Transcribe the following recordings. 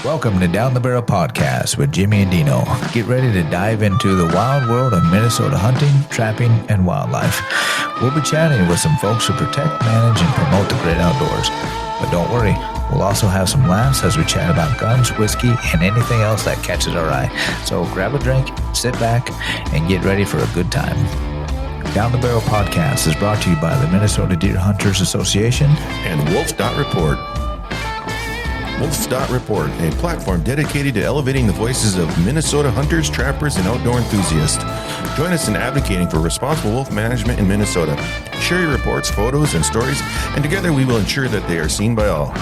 Welcome to Down the Barrel Podcast with Jimmy and Dino. Get ready to dive into the wild world of Minnesota hunting, trapping, and wildlife. We'll be chatting with some folks who protect, manage, and promote the great outdoors. But don't worry, we'll also have some laughs as we chat about guns, whiskey, and anything else that catches our eye. So grab a drink, sit back, and get ready for a good time. Down the Barrel Podcast is brought to you by the Minnesota Deer Hunters Association and wolf.report. Wolf.report, a platform dedicated to elevating the voices of Minnesota hunters, trappers, and outdoor enthusiasts. Join us in advocating for responsible wolf management in Minnesota. Share your reports, photos, and stories, and together we will ensure that they are seen by all.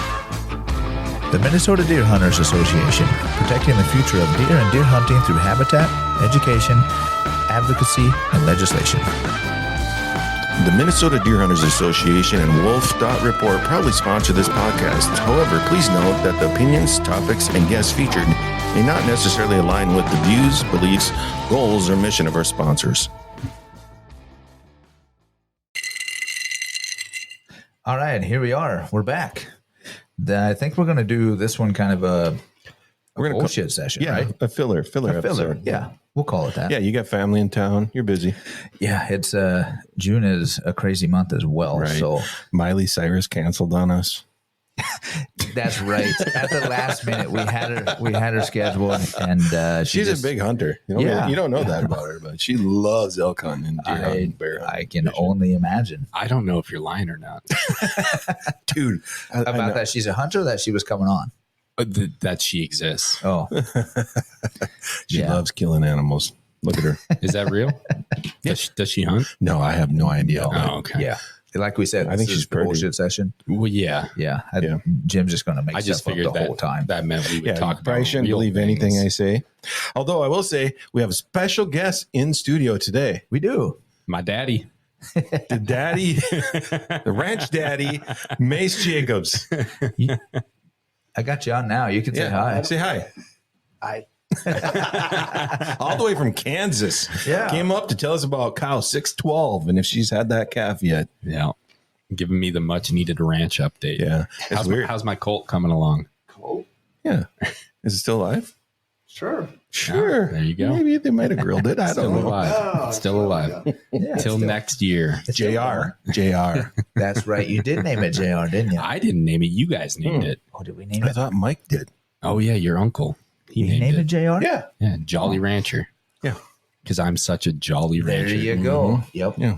The Minnesota Deer Hunters Association, protecting the future of deer and deer hunting through habitat, education, advocacy, and legislation. The Minnesota Deer Hunters Association and wolf.report proudly sponsor this podcast. However, please note that the opinions, topics, and guests featured may not necessarily align with the views, beliefs, goals, or mission of our sponsors. All right, here we are. We're back. I think we're going to do this one kind of a bullshit session, Yeah, right? a filler episode. Yeah, we'll call it that. Yeah, you got family in town. You're busy. Yeah, it's June is a crazy month as well. Right. So Miley Cyrus canceled on us. that's right. At the last minute, we had her scheduled, and She's a big hunter. You don't know that about her, but she loves elk hunting and deer hunting, bear hunting. I can only imagine. I don't know if you're lying or not. Dude, About that, she's a hunter. That she was coming on. That she exists. Oh, she loves killing animals. Look at her. Is that real? Does she hunt? No, I have no idea. Oh, okay. yeah. Like we said, I think she's a bullshit session. Well, yeah. Yeah. Jim's just going to make I just stuff figured up the whole time. that meant we would Yeah, talk you probably about shouldn't real believe things. anything I say. Although I will say we have a special guest in studio today. We do. My daddy. The daddy, the ranch daddy, Mace Jacobs. I got you on now. You can say hi. Say hi. Hi. All the way from Kansas. Yeah. Came up to tell us about cow 612 and if she's had that calf yet. Yeah. Giving me the much needed ranch update. Yeah. It's weird. How's my colt coming along? Cool. Yeah. Is it still alive? Sure. Sure. There you go. Maybe they might have grilled it. I Still don't know. alive. Oh, Still alive. Yeah, Till next year. JR. JR. That's right. You did name it JR, didn't you? I didn't name it. You guys named it. Oh, did we name I it? thought Mike did. Oh, yeah. Your uncle. He You named it JR? Yeah. Yeah. Jolly Rancher. Yeah. Because I'm such a jolly There rancher. you go. Yep. Yeah.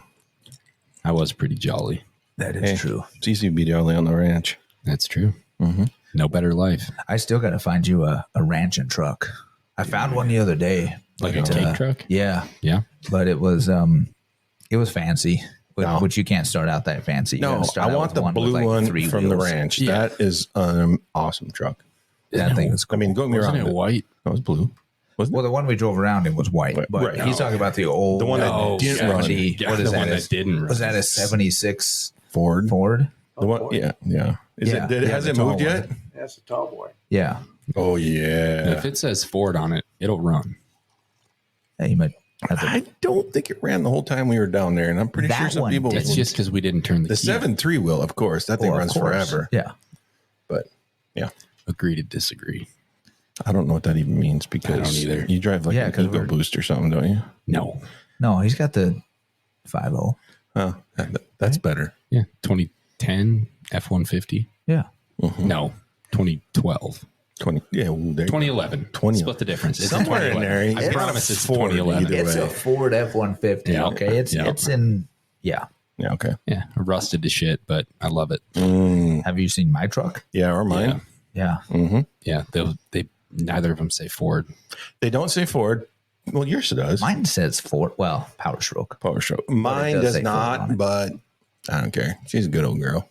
I was pretty jolly. That is Hey, true. It's easy to be jolly on the ranch. That's true. Mm-hmm. No better life. I still got to find you a ranching truck. I found one the other day. Like a but, cake truck? Yeah. Yeah. But it was fancy, which you can't start out that fancy. You No, gotta start I out want with the blue with, one 3 from the wheels. ranch. Yeah. That is an awesome truck. That thing was cool. I mean, don't get me wrong. Wasn't it white? That was blue. Wasn't Well, the one we drove around in was white, but Right. he's talking about the old, The one that Oh, didn't run. 70, Yeah, what is the that? one that didn't run. Was that a 76 it? Ford. Ford? The one, yeah. Is Yeah, it? Did it yeah, has the it tall moved yet? one. That's a tall boy. Yeah. Oh yeah. If it says Ford on it, it'll run. Hey, you might have to, I don't think it ran the whole time we were down there, and I'm pretty That sure some one people. did. It's just because we didn't turn the The key. 7.3 will, of course. That thing of runs course. forever. Yeah. But yeah, Agree to disagree. I don't know what that even means because I don't either. you drive like Yeah, an 'cause Eagle we're- Boost or something, don't you? No. No, he's got the 5.0. Oh, that's better. Yeah. 2010 F-150. Yeah. No. 2012. 20. Yeah, well, there you go. 2011. 20. Split the difference. It's Somewhere in 2011. there. I promise it's Ford 2011. either It's way. a Ford F-150. Yeah. Okay. It's Yeah. it's in, yeah. Yeah, okay. Yeah. Rusted to shit, but I love it. Have you seen my truck? Yeah, or mine. Yeah. Yeah. Yeah. They neither of them say Ford. They don't say Ford. Well, yours does. Mine says Ford. Well, Power Stroke. Power Stroke. Mine does does say Ford on not, it. but I don't care. She's a good old girl.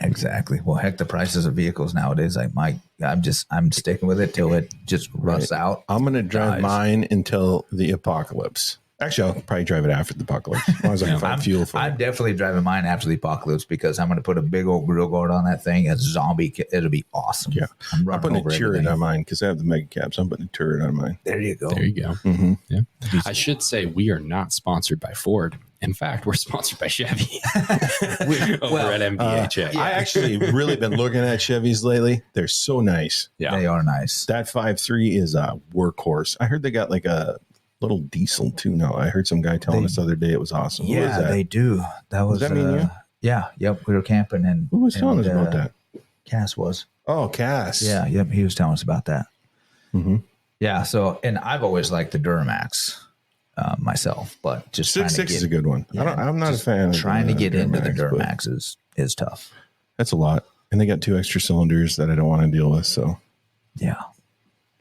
Exactly. Well, heck, the prices of vehicles nowadays, I'm sticking with it till it just rusts out. I'm going to drive Dies. mine until the apocalypse. Actually, I'll probably drive it after the apocalypse. As long as I can find fuel for I'm it. definitely driving mine after the apocalypse because I'm going to put a big old grill guard on that thing. As zombie, it'll be awesome. Yeah. I'm I'm running putting over a turret everything. on mine because I have the mega caps. I'm putting a turret on mine. There you go. There you go. Mm-hmm. Yeah. I should say we are not sponsored by Ford. In fact, we're sponsored by Chevy over at MBHA. I actually really been looking at Chevys lately. They're so nice. Yeah. They are nice. That 5.3 is a workhorse. I heard they got like a little diesel too now. I heard some guy telling us the other day it was awesome. Who was Yeah, that? they do. That was that mean you? Yeah, yep. We were camping and Who was telling us about that? Cass was. Oh, Cass. Yeah, yep. He was telling us about that. Mhm. Yeah. So, and I've always liked the Duramax myself, but just 6.6 is a good one. Yeah, I'm not a fan of trying to get into the Duramax, but Duramax is tough. That's a lot. And they got 2 extra cylinders that I don't want to deal with. So Yeah.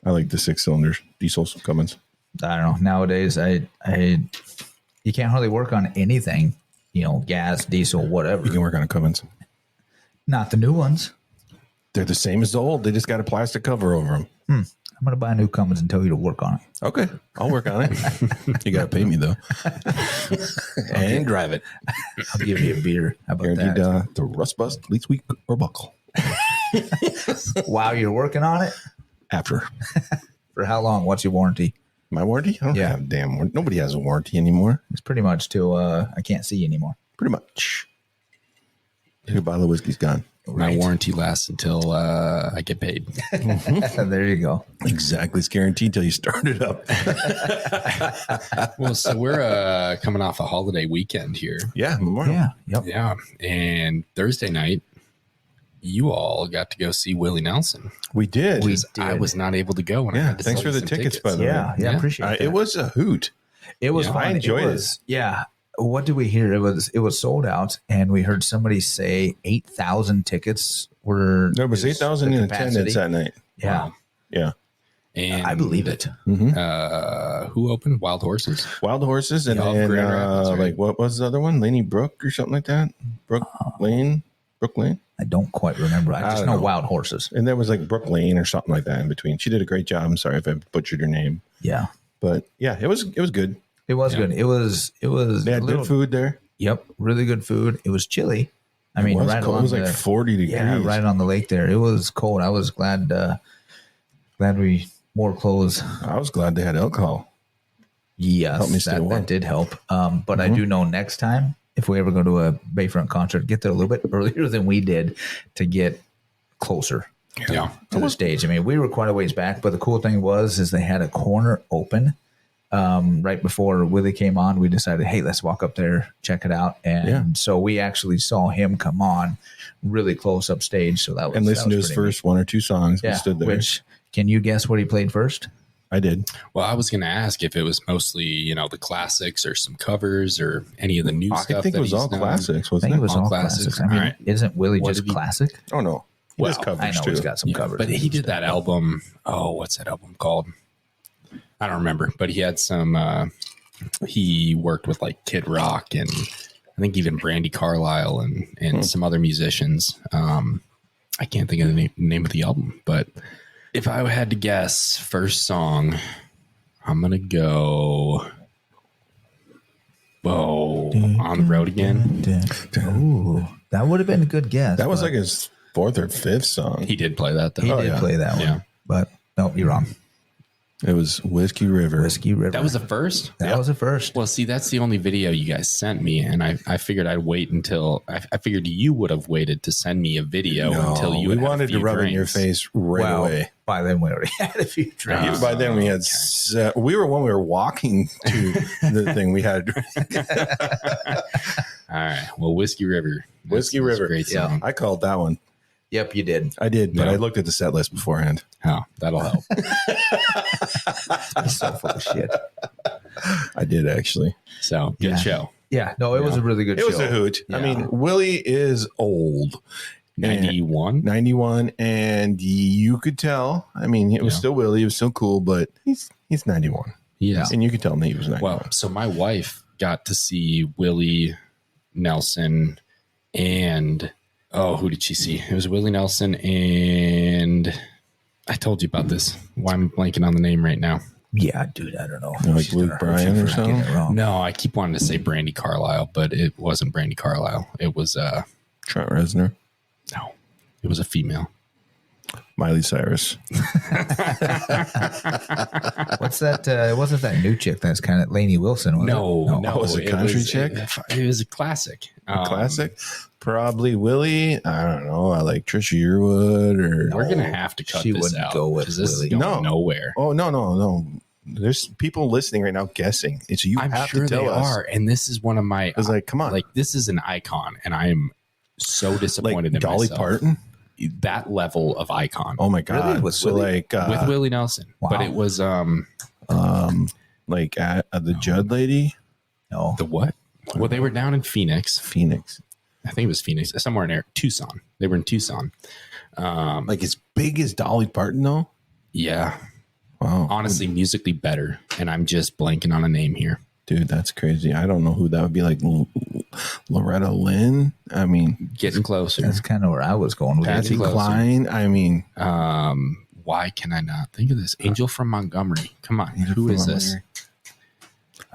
I like the 6 cylinders, diesels, Cummins. I don't know. Nowadays, you can't hardly work on anything, gas, diesel, whatever. You can work on a Cummins. Not the new ones. They're the same as the old. They just got a plastic cover over them. I'm going to buy a new Cummins and tell you to work on it. Okay. I'll work on it. You got to pay me, though. And drive it. I'll give you a beer. How about Guaranteed that? to rust, bust, leak, squeak, or buckle. While you're working on it? After. For how long? What's your warranty? My warranty? I don't have a damn warranty. Nobody has a warranty anymore. It's pretty much till I can't see you anymore. Pretty much. Your bottle of whiskey's gone. My warranty lasts until I get paid. There you go. Exactly. It's guaranteed till you start it up. Well, so we're coming off a holiday weekend here. Yeah. Memorial. Yeah. Yep. Yeah. And Thursday night, you all got to go see Willie Nelson. We did. I was not able to go. When I Yeah. had to Thanks sell for the some tickets, by the way. Yeah. Yeah. Appreciate that. It was a hoot. It was Yeah, fun. I enjoyed it. Yeah. What did we hear? It was sold out, and we heard somebody say 8,000 tickets were. There was 8,000 in attendance that night. Yeah. Wow. Yeah. And I believe it. who opened? Wild Horses. Wild Horses and Yeah, then Grand Rapids, right? like what was the other one? Laney Brook or something like that? Brook Lane? I don't quite remember. I just don't know know. Wild Horses. And there was like Brook Lane or something like that in between. She did a great job. I'm sorry if I butchered her name. Yeah. But yeah, it was good. It was good. It was They had good food there. Yep. Really good food. It was chilly. I mean, It was right cold. along It was like the- 40 degrees. Yeah, right on the lake there. It was cold. I was glad we wore clothes. I was glad they had alcohol. Yes, Helped me stay warm. that did help. But I do know next time, if we ever go to a Bayfront concert, get there a little bit earlier than we did to get closer Yeah. to the stage. I mean, we were quite a ways back, but the cool thing is they had a corner open. Right before Willie came on, we decided, hey, let's walk up there, check it out. And so we actually saw him come on really close upstage. So that was And listened to his pretty neat. first 1 or 2 songs. We Yeah, stood there. which can you guess what he played first? I did. Well, I was going to ask if it was mostly, the classics or some covers or any of the new stuff. I think it was all classics, I wasn't think it? it was all classics. I mean, All right. isn't Willie What just did he- classic? Oh, no. He Well, does covers I know too. he's got some covers. But he did that album. Oh, what's that album called? I don't remember. But he had some. He worked with like Kid Rock and I think even Brandy Carlisle and some other musicians. I can't think of the name of the album, but if I had to guess, first song, I'm gonna go. Whoa, On the Road Again. Ooh, that would have been a good guess. That was but like his 4th or 5th song. He did play that though. he did yeah. play that one. Yeah. But no, you're wrong. It was Whiskey River. Whiskey River. That was the first. that was the first. Well, see, that's the only video you guys sent me, and I figured I'd wait until I figured you would have waited to send me a video until you. we would have wanted a few to rub it in your drinks. face right away. By then we already had a few drinks. By then we had when we were walking to the thing, we had All right. Well, Whiskey River. Whiskey That's a River. great Yeah. song. I called that one. Yep, you did. I did, but Yeah. I looked at the set list beforehand. Oh, that'll help. That's so full of shit. I did actually. So good Yeah. show. Yeah, no, it was a really good It show. was a hoot. I Yeah. mean, Willie is old. 91. 91, and you could tell. I mean, it was still Willie. He was still cool, but he's 91. Yeah. And you could tell me he was 91. Well, so my wife got to see Willie Nelson and who did she see? It was Willie Nelson and I told you about this. Why I'm blanking on the name right now. Yeah, dude, I don't know. Like She's Luke gonna hurt Bryan you or for getting something? it wrong. No, I keep wanting to say Brandy Carlisle, but it wasn't Brandy Carlisle. It was Trent Reznor. no, it was a female. Miley Cyrus. What's that? It wasn't that new chick that's kind of Lainey Wilson, was it? No. Was it country chick? It was a classic. Classic? Probably Willie. I don't know. I like Trisha Yearwood or. We're going to have to cut She this wouldn't out. go with 'cause this Willie. is going No. nowhere. Oh, no. There's people listening right now guessing. It's you I'm have sure to tell they us. are. And this is one of my. It's like, come on. Like, this is an icon. And I am so disappointed in Dolly myself. Parton? That level of icon. Oh, my God. Really? With So, Willie? like. With Willie Nelson. Wow. But it was Like the Judd lady? No. the what? Well, they were down in Phoenix. I think it was Phoenix, somewhere in there. Tucson. They were in Tucson. Like as big as Dolly Parton, though? Yeah. Wow. Honestly, musically better. And I'm just blanking on a name here. Dude, that's crazy. I don't know who that would be. Like Loretta Lynn? I mean, Getting closer. That's kind of where I was going with Patsy it. closer. Cline? I mean, Why can I not think of this? Angel from Montgomery. Come on. Who is this?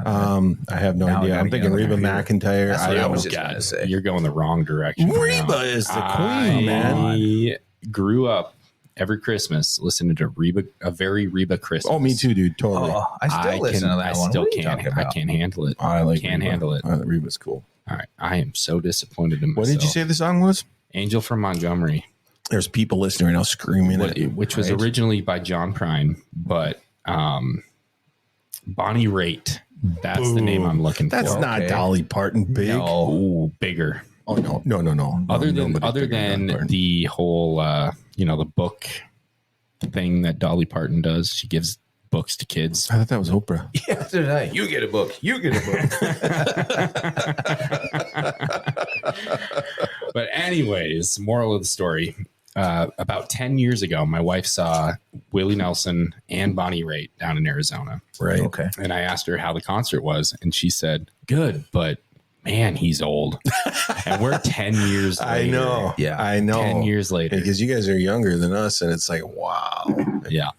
I have no Now I idea. gotta I'm get thinking on the Reba computer. McEntire. That's what I was Oh, just gonna say. You're going the wrong direction. Reba is the queen, man. I grew up every Christmas listening to a very Reba Christmas. Oh, me too, dude. Totally. Oh, I still listen to that I one. still What are you can't. talking I about? can't handle it. I like can't Reba. handle it. Reba's cool. All right. I am so disappointed in myself. What did you say the song was? Angel from Montgomery, There's people listening right now screaming it. which was Right. originally by John Prine, but Bonnie Raitt. That's the name I'm looking That's for. not Dolly Parton big. No. Ooh, bigger. Oh, no. Other than Nobody's bigger Dolly Parton. the whole the book thing that Dolly Parton does, she gives books to kids. I thought that was Oprah. Yeah, so did I. You get a book. You get a book. But anyways, moral of the story: about 10 years ago, my wife saw Willie Nelson and Bonnie Raitt down in Arizona, Right. Okay. and I asked her how the concert was, and she said, "Good, but man, he's old." And we're 10 years later. I know. Yeah. I know. 10 years later. Because you guys are younger than us, and it's like, wow. Yeah.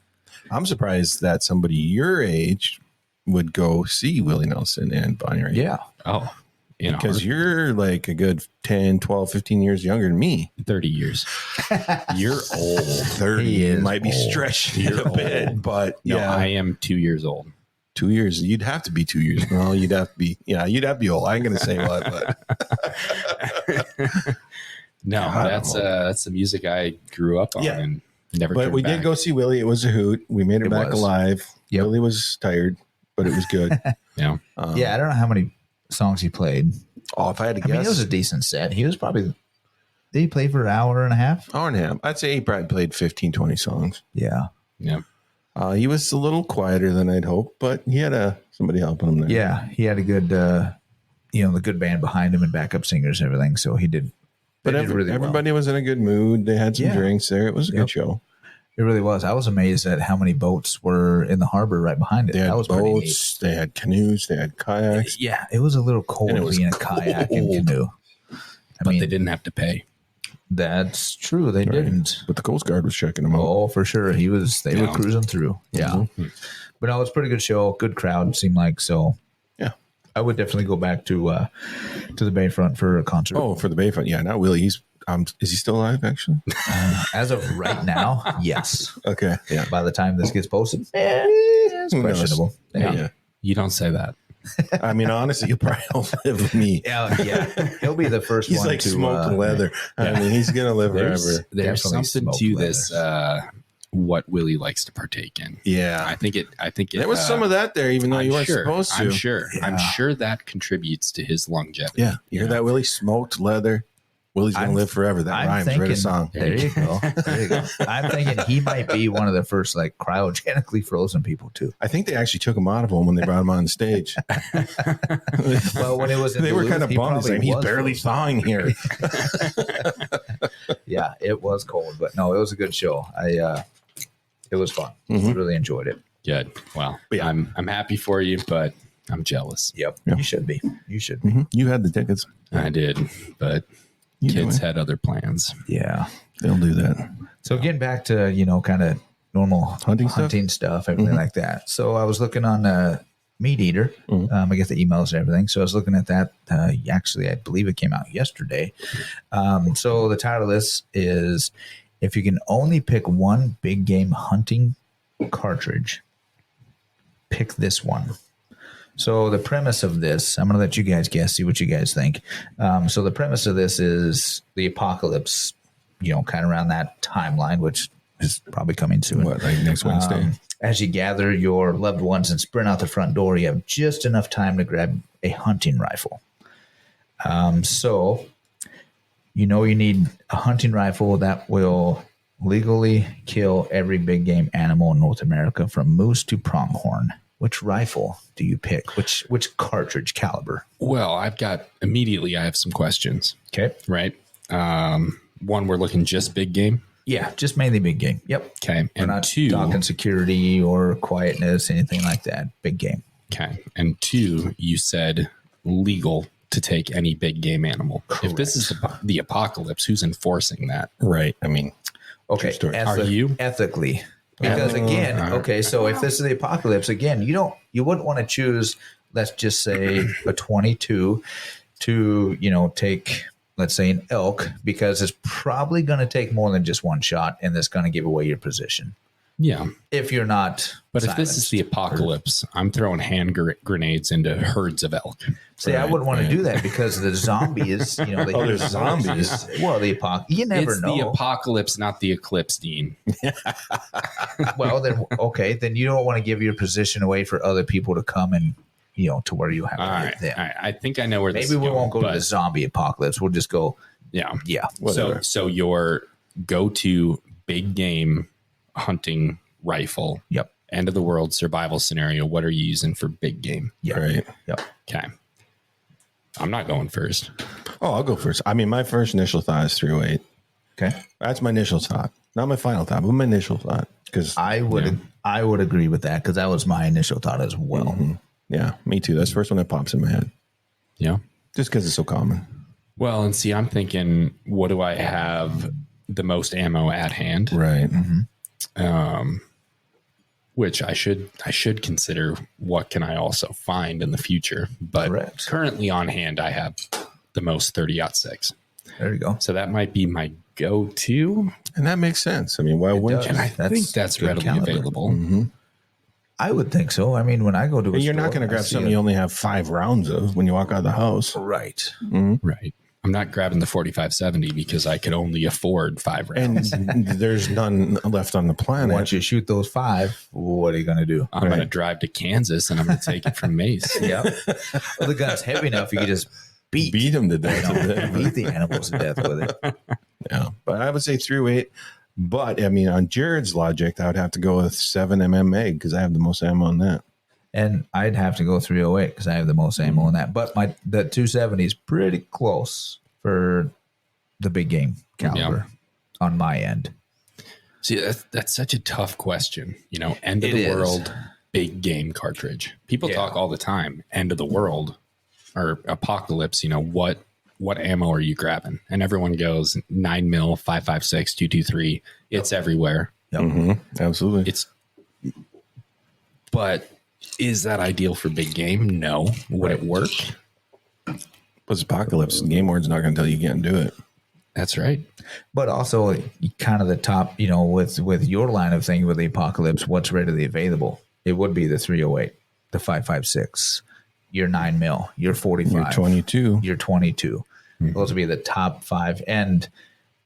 I'm surprised that somebody your age would go see Willie Nelson and Bonnie Raitt. Yeah. Oh, Because you're like a good 10, 12, 15 years younger than me. 30 years. You're old. 30 He is might be old. stretching You're a bit, old. but No, yeah, I am 2 years old. 2 years. You'd have to be 2 years. Well, you'd have to be old. I ain't going to say what, but No, God, that's the music I grew up on Yeah. and never. But turned we back. did go see Willie. It was a hoot. We made her It back was. alive. Yep. Willie was tired, but it was good. Yeah. Yeah, I don't know how many songs he played. Oh, if I had to I mean, it was guess, a decent set. He was probably, did he play for an hour and a half? hour and a half. I'd say he probably played 15, 20 songs. Yeah. Yeah. He was a little quieter than I'd hoped, but he had somebody helping him there. Yeah. He had a good, the good band behind him and backup singers and everything. So he did. But they did really well. everybody was in a good mood. They had some Yeah. drinks there. It was a good show. It really was. I was amazed at how many boats were in the harbor right behind it. They had That was pretty neat. boats, they had canoes, they had kayaks. Yeah, it was a little cold And it was being a kayak and cold. canoe. I But mean, they didn't have to pay. that's true. They didn't. But the Coast Guard was checking them out. Oh, for sure. They were Yeah. cruising through. Yeah. But no, it was a pretty good show. Good crowd, seemed like. So Yeah. I would definitely go back to the Bayfront for a concert. Oh, for the Bayfront. Yeah, not Willie. He's is he still alive, actually? As of right now, yes. Okay. Yeah. By the time this gets posted, it's Who knows? questionable. Yeah. You don't say that. I mean, honestly, he'll probably outlive with me. Yeah. He'll be the first He's one like to smoked leather. I mean, he's going to live forever. There's Definitely something smoked to leathers. this. What Willie likes to partake in. Yeah. I think it. There was some of that there, even though I'm you weren't sure, supposed to. I'm sure. Yeah. I'm sure that contributes to his longevity. Yeah. You hear that, Willie? Smoked leather. Willie's going to live forever. That I'm rhymes. thinking, Write a song. There you go. There you go. I'm thinking he might be one of the first like cryogenically frozen people too. I think they actually took him out of him when they brought him on stage. Well, when it was in They were Duluth, kind of he bummed. He's probably like, he's was barely frozen. thawing here. Yeah, it was cold, but no, it was a good show. It was fun. Really enjoyed it. Good. Well, Yeah. I'm happy for you, but I'm jealous. Yep. Yeah. You should be. You should be. You had the tickets. I did, but kids had other plans. Yeah. They'll do that. So getting back to, kind of normal Hunting stuff, everything like that. So I was looking on Meat Eater. I get the emails and everything. So I was looking at that. Actually, I believe it came out yesterday. So the title of this is If you can only pick one big game hunting cartridge, pick this one. So the premise of this, I'm going to let you guys guess, see what you guys think. So the premise of this is the apocalypse, kind of around that timeline, which is probably coming soon. What, like next Wednesday? As you gather your loved ones and sprint out the front door, you have just enough time to grab a hunting rifle. So you need a hunting rifle that will legally kill every big game animal in North America, from moose to pronghorn. Which rifle do you pick? Which cartridge caliber? Well, I have some questions. Okay. Right. One, we're looking just big game. Yeah, just mainly big game. Yep. Okay. We're And not two, talking security or quietness, anything like that. Big game. okay. And two, you said legal to take any big game animal. Correct. If this is the apocalypse, who's enforcing that? Right. I mean, Okay. story. Are you? Ethically. Because again, okay, so if this is the apocalypse, again, you wouldn't want to choose, let's just say, a 22 to, take, let's say, an elk, because it's probably going to take more than just one shot, and that's going to give away your position. Yeah. If you're not But if this is the apocalypse, I'm throwing hand grenades into herds of elk. See, I wouldn't want to do that, because the zombies, they there's zombies. Well, the apocalypse, you never It's know. the apocalypse, not the eclipse, Dean. Well, then, okay, then you don't want to give your position away for other people to come and, to where you have to All hit right. them. All right. I think I know where this Maybe is we going, won't go to but the zombie apocalypse. We'll just go, yeah. yeah. So your go-to big game hunting rifle, Yep. end of the world survival scenario, what are you using for big game? Yep. right. Yep. Okay. I'm not going first. Oh, I'll go first. I mean, my first initial thought is 308. Okay. That's my initial thought. Not my final thought, but my initial thought. Because I would agree with that, because that was my initial thought as well. yeah, me too. That's the first one that pops in my head. Yeah. Just because it's so common. Well, and see, I'm thinking, what do I have the most ammo at hand? Right. Which I should consider what can I also find in the future. But Correct. currently on hand, I have the most 30-06. There you go. So that might be my go-to. And that makes sense. I mean, why wouldn't does. you? And I That's think that's good readily caliber. available. I would think so. I mean, when I go to a You're not store, going to I grab see something you only have 5 rounds of when you walk out of the house. right. Right. I'm not grabbing the 4570 because I could only afford 5 rounds. And there's none left on the planet. Once you shoot those 5, what are you going to do? I'm going to drive to Kansas and I'm going to take it from Mace. Yeah. Well, the gun's heavy enough, you can just beat them to death. beat the animals to death with it. Yeah. But I would say 308. But I mean, on Jared's logic, I would have to go with 7 MMA because I have the most ammo on that. And I'd have to go 308 because I have the most ammo in that. But the 270 is pretty close for the big game caliber on my end. See, that's such a tough question. End of It the is. world, big game cartridge. People talk all the time, end of the world or apocalypse, what ammo are you grabbing? And everyone goes 9 mil, 5.56, 223. It's everywhere. Yep. Absolutely. But is that ideal for big game? No. Would it work? But it's apocalypse. Game Ward's not going to tell you can't do it. That's right. But also kind of the top, with your line of thinking with the apocalypse, what's readily available? It would be the 308, the 5.56, your 9 mil, your 45, You're 22. your 22. Those would be the top 5. And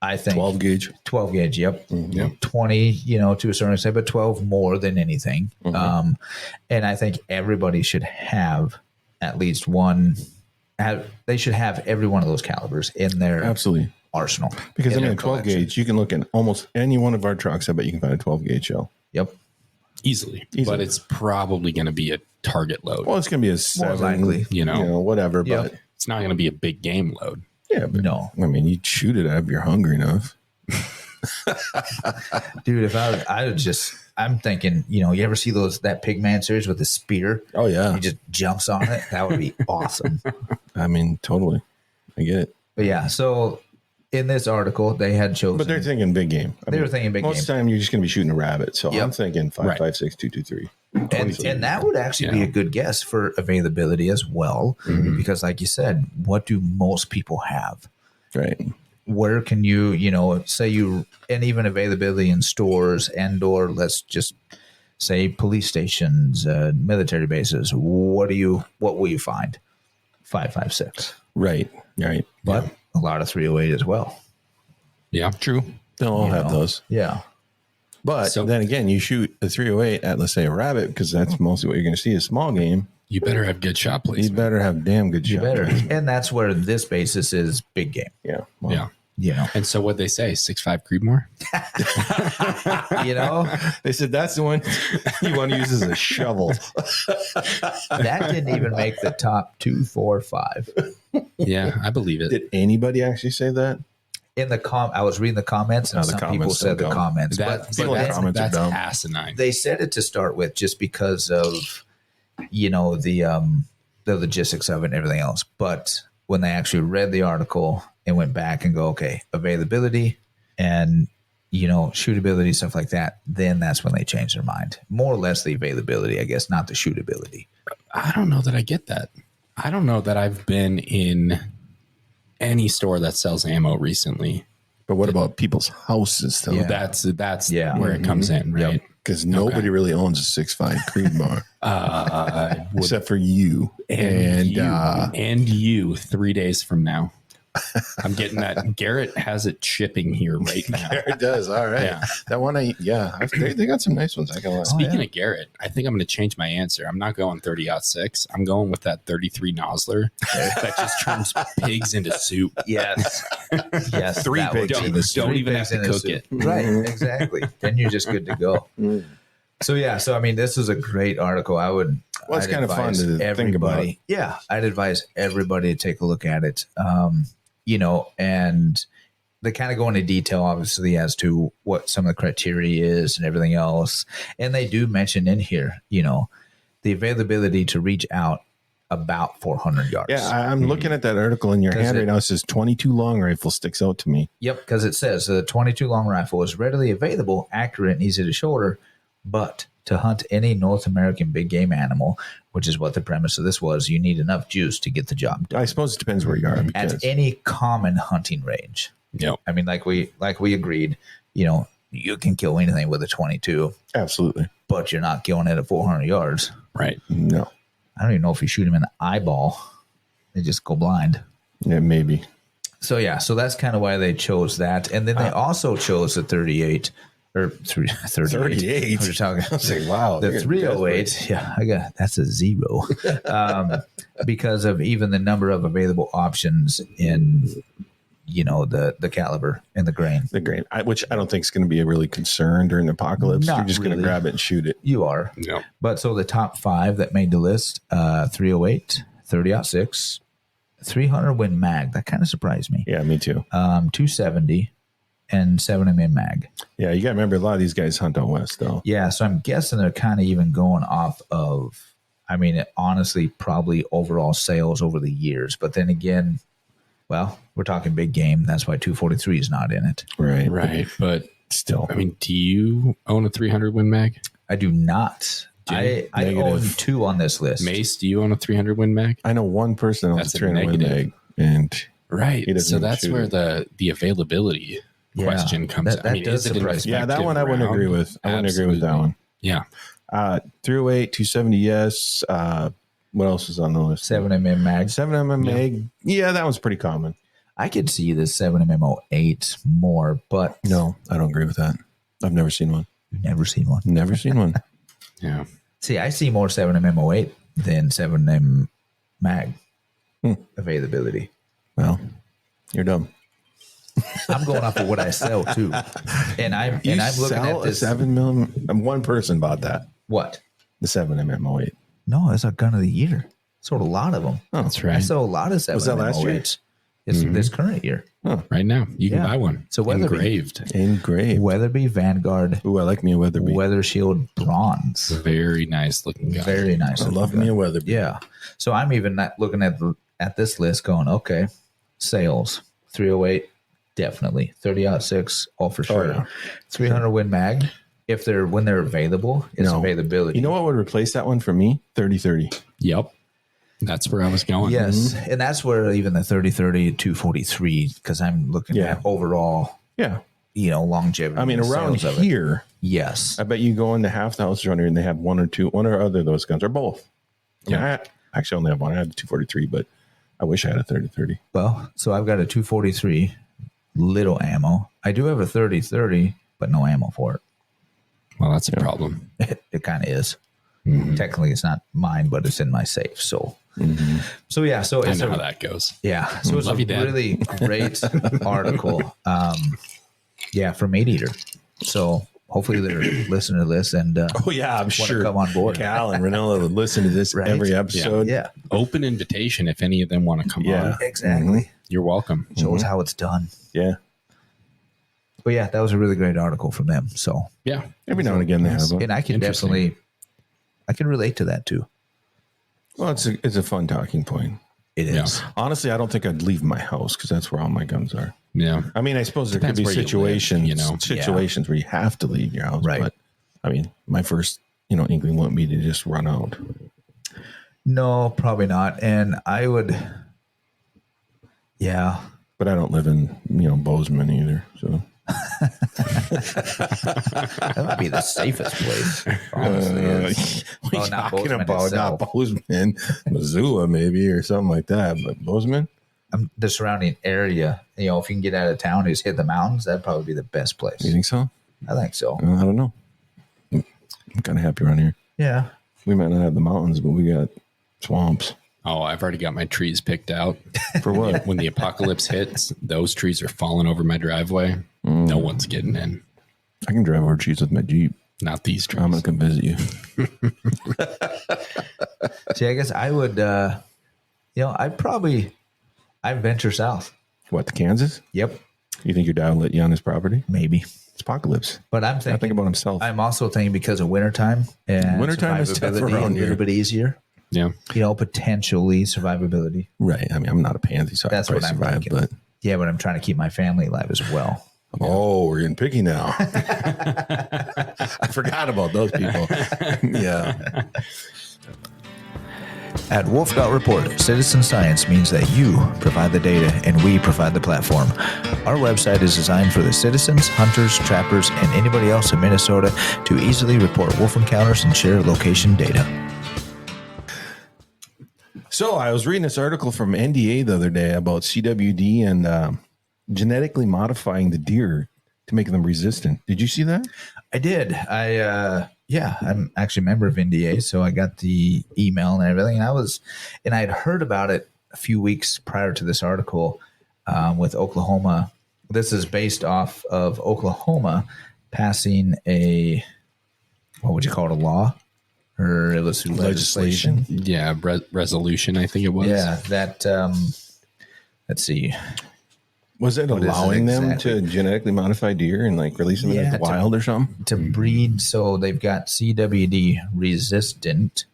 I think 12 gauge. 12 gauge. Yep. Yep. 20, to a certain extent, but 12 more than anything. And I think everybody should have at least one. They should have every one of those calibers in their Absolutely. arsenal. Because in I mean, their 12 collection. gauge, you can look at almost any one of our trucks. I bet you can find a 12 gauge shell. Yep. Easily. Easily. But it's probably going to be a target load. Well, it's going to be a 7, likely. whatever. Yep. But It's not going to be a big game load. yeah, but No. I mean, you'd shoot it if you're hungry enough. Dude, if I'm thinking, you ever see that Pigman series with the spear? Oh, yeah. He just jumps on it. That would be awesome. I mean, totally. I get it. But yeah, so in this article, they had chosen. But they're thinking big game. They were thinking big most game. of the time, you're just going to be shooting a rabbit. So Yep. I'm thinking 5.56, Right. 223. And that would actually be Yeah. a good guess for availability as well. Because like you said, what do most people have? Right. where can you, say and even availability in stores and/or let's just say police stations, military bases. What will you find? 5.56. Right. But a lot of 308 as well. Yeah. True. They'll all have those. Yeah. But then again, you shoot a 308 at, let's say, a rabbit, because that's mostly what you're going to see is small game. You better have good shot placement. You better have damn good shot placement. And that's where this basis is big game. Yeah. Yeah. And so what they say, 6'5" Creedmoor? They said that's the one you want to use as a shovel. That didn't even make the top 2, 4, 5. Yeah, I believe it. Did anybody actually say that? In the I was reading the comments, and some people said the comments. That's asinine. They said it to start with just because of the logistics of it and everything else. But when they actually read the article and went back and go, okay, availability and shootability, stuff like that, then that's when they changed their mind. More or less the availability, I guess, not the shootability. I don't know that I get that. I don't know that I've been in any store that sells ammo recently. But what about people's houses, though? Yeah. That's where it comes in, right? Because nobody really owns a 6.5 Creedmoor, except for you and you 3 days from now. I'm getting that. Garrett has it shipping here right now. Garrett does. All right. Yeah. That one, they got some nice ones. Speaking of Garrett, I think I'm going to change my answer. I'm not going 30-06. I'm going with that 33 Nosler that just turns pigs into soup. Yes. 3 pigs in the soup. Don't even have to cook it. Right. Exactly. Then you're just good to go. So I mean, this is a great article. It's kind of fun to think about. Yeah, I'd advise everybody to take a look at it. And they kind of go into detail, obviously, as to what some of the criteria is and everything else. And they do mention in here, the availability to reach out about 400 yards. Yeah, I'm looking at that article in your hand right now. It says 22 long rifle sticks out to me. Yep, because it says the 22 long rifle is readily available, accurate, and easy to shoulder, but to hunt any North American big game animal, which is what the premise of this was, you need enough juice to get the job done. I suppose it depends where you are. At any common hunting range. Yep. I mean, like we agreed, you can kill anything with a 22. Absolutely. But you're not killing it at 400 yards. Right. No. I don't even know if you shoot them in the eyeball. They just go blind. Yeah, maybe. So that's kind of why they chose that. And then they also chose the 38. Or 38. We're talking. I was like, wow. The 308. Yeah, that's a 0. Because of even the number of available options in, the caliber and the grain. The grain, which I don't think is going to be a really concern during the apocalypse. You're just going to grab it and shoot it. You are. No. But so the top 5 that made the list, 308, 30-06, 300 Win Mag. That kind of surprised me. Yeah, me too. 270. And 7mm mag. Yeah, you got to remember a lot of these guys hunt out west, though. Yeah, so I'm guessing they're kind of even going off of, honestly, probably overall sales over the years. But then again, well, we're talking big game. That's why 243 is not in it. Right. But still, do you own a 300 Win Mag? I do not. I own 2 on this list. Mace, do you own a 300 Win Mag? I know one person owns a 300 Win Mag, and so that's where the availability question comes in. Does surprise me. Yeah, that one I wouldn't agree with. I wouldn't agree with that one. Yeah. 308, 270, yes. What else is on the list? 7mm mag. 7mm mag. Yeah, that one's pretty common. I could see the 7mm08 more, but... No, I don't agree with that. I've never seen one. You've never seen one? Never seen one. Yeah. See, I see more 7mm08 than 7mm mag availability. Well, you're dumb. I'm going off of what I sell too, and I'm looking at this 7mm. One person bought that. What? The 7mm08. No, that's our gun of the year. Sold a lot of them. Oh, that's right. I sold a lot of 7mm08s. Was that last year? It's this current year. Oh. Right now, you can buy one. So engraved. Weatherby Vanguard. Ooh, I like me a Weatherby. Weather Shield Bronze. Very nice looking gun. Very nice. I love me a Weatherby. Yeah. So I'm even not looking at this list, going, okay, sales 308. Definitely 30-06, all for sure. Oh, yeah. 300 Win Mag. When they're available, it's availability. You know what would replace that one for me? 30-30. Yep. That's where I was going. Yes. And that's where even the 30-30, 243, because I'm looking at overall, Yeah. longevity. I mean, around here, yes. I bet you go into half the houses around here and they have one or other of those guns, or both. I mean, I actually only have one. I have a 243, but I wish I had a 30-30. Well, so I've got a 243, little ammo. I do have a 30-30, but no ammo for it. Well, that's a problem. It kind of is. Technically, it's not mine, but it's in my safe. So, so yeah. So I it's know how that goes. Yeah. So it's Love a you, Dad. really great article. From Meat Eater. So hopefully they're listening to this and Oh yeah, I'm sure. come on board. Cal and Ranella would listen to this Right? every episode. Yeah. Open invitation if any of them want to come on. Exactly. You're welcome. Shows how it's done. Yeah. But yeah, that was a really great article from them. So, Yeah. Every now and again they have them. and I can Interesting. definitely, I can relate to that too. Well, it's a fun talking point. It Yeah. is. Honestly, I don't think I'd leave my house because that's where all my guns are. Yeah. I mean, I suppose there Depends could be where you live, situations, situations where you have to leave your house. Right. But I mean, my first, inkling wouldn't be to just run out. No, probably not. And I would, yeah. But I don't live in, Bozeman either. So That might be the safest place. Honestly, what are you not talking Bozeman about? itself. Not Bozeman, Missoula maybe or something like that. But Bozeman, The surrounding area. If you can get out of town and just hit the mountains, that'd probably be the best place. you think so? I think so. I don't know. I'm kind of happy around here. Yeah. We might not have the mountains, but we got swamps. Oh, I've already got my trees picked out. For what? When the apocalypse hits, those trees are falling over my driveway. No one's getting in. I can drive over trees with my Jeep. Not these trees. I'm gonna come visit you. See, I guess I would, I'd venture south. What, to Kansas? Yep. You think your dad will let you on his property? Maybe. It's apocalypse. But I'm I think thinking, about himself. I'm also thinking because of wintertime and Wintertime is tough survivability around a little here. bit easier. Yeah. Potentially survivability. Right. I mean, I'm not a pansy, so That's I what probably I'm survive. thinking. But Yeah, but I'm trying to keep my family alive as well. oh, we're getting picky now. I forgot about those people. Yeah. At wolf.report, citizen science means that you provide the data and we provide the platform. Our website is designed for the citizens, hunters, trappers, and anybody else in Minnesota to easily report wolf encounters and share location data. So I was reading this article from NDA the other day about CWD and genetically modifying the deer to make them resistant. Did you see that? I did. I'm actually a member of NDA, so I got the email and everything. And I had heard about it a few weeks prior to this article with Oklahoma. This is based off of Oklahoma passing what would you call it, a law? Or it was legislation. Yeah. Resolution, I think it was. Yeah, that, let's see. Was it What is it allowing them exactly? to genetically modify deer and like release them Yeah, into the wild or something? To breed, so they've got CWD resistant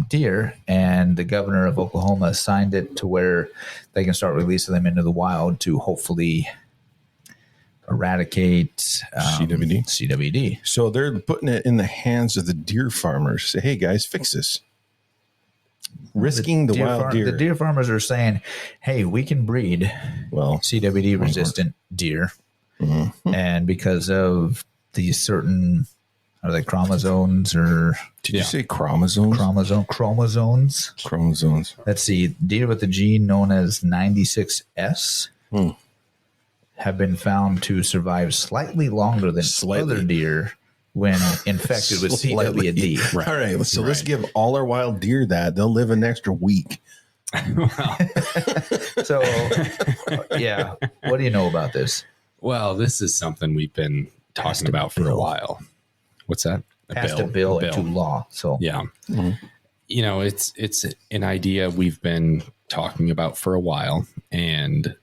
deer, and the governor of Oklahoma signed it to where they can start releasing them into the wild to hopefully eradicate CWD. So they're putting it in the hands of the deer farmers. Say, hey guys, fix this. Risking the wild deer. The deer farmers are saying, hey, we can breed CWD resistant deer. Mm-hmm. And because of these certain, are they chromosomes or Did you say chromosomes? chromosomes? Chromosomes. Let's see, deer with the gene known as 96S have been found to survive slightly longer than other deer when infected with CWD. Right. All right. So let's give all our wild deer that. They'll live an extra week. So, yeah. What do you know about this? Well, this is something we've been talking about for a while. What's that? Passed a bill into law. So, Yeah. It's an idea we've been talking about for a while. And,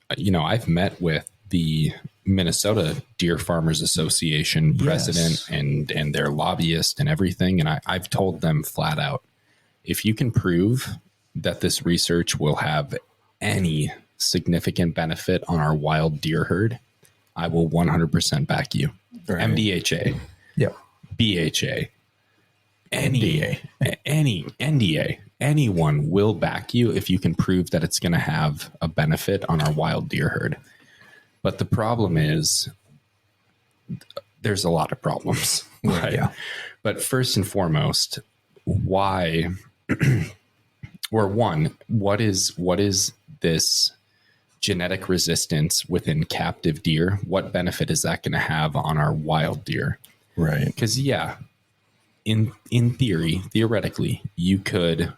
I've met with the Minnesota Deer Farmers Association president and their lobbyist and everything. And I've told them flat out, if you can prove that this research will have any significant benefit on our wild deer herd, I will 100% back you. Right. Yep. BHA, any NDA, anyone will back you if you can prove that it's going to have a benefit on our wild deer herd. But the problem is there's a lot of problems. Right? Yeah. But first and foremost, why or one, what is this genetic resistance within captive deer? What benefit is that going to have on our wild deer? Right. Because in theory, theoretically, you could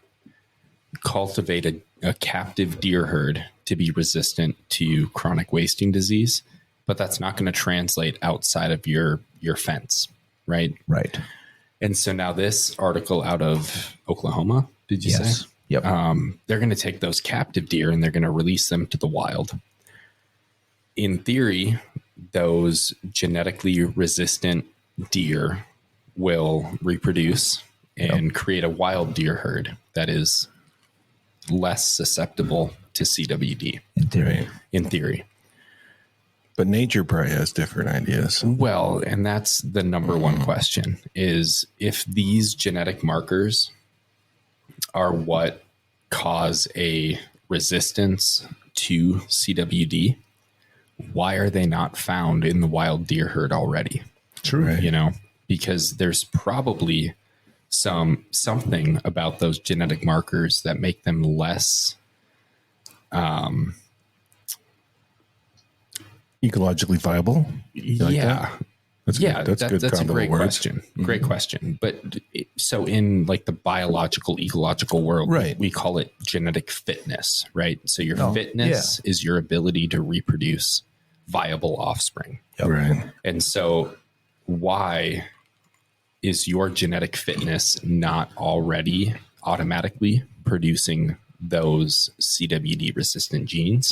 cultivate a captive deer herd to be resistant to chronic wasting disease, but that's not going to translate outside of your fence, right? Right. And so now this article out of Oklahoma, did you say? Yep. They're going to take those captive deer and they're going to release them to the wild. In theory, those genetically resistant deer will reproduce and create a wild deer herd that is less susceptible to CWD. In theory. But nature probably has different ideas. Well, and that's the number one question is if these genetic markers are what cause a resistance to CWD, why are they not found in the wild deer herd already? True. Right. You know, because there's probably something about those genetic markers that make them less Ecologically viable? Like yeah. That's Yeah, good. that's a combo great of words. question. Great question. But so in like the biological, ecological world, Right. we call it genetic fitness, right? So your Oh, fitness is your ability to reproduce viable offspring. Right. And so why is your genetic fitness not already automatically producing those CWD resistant genes?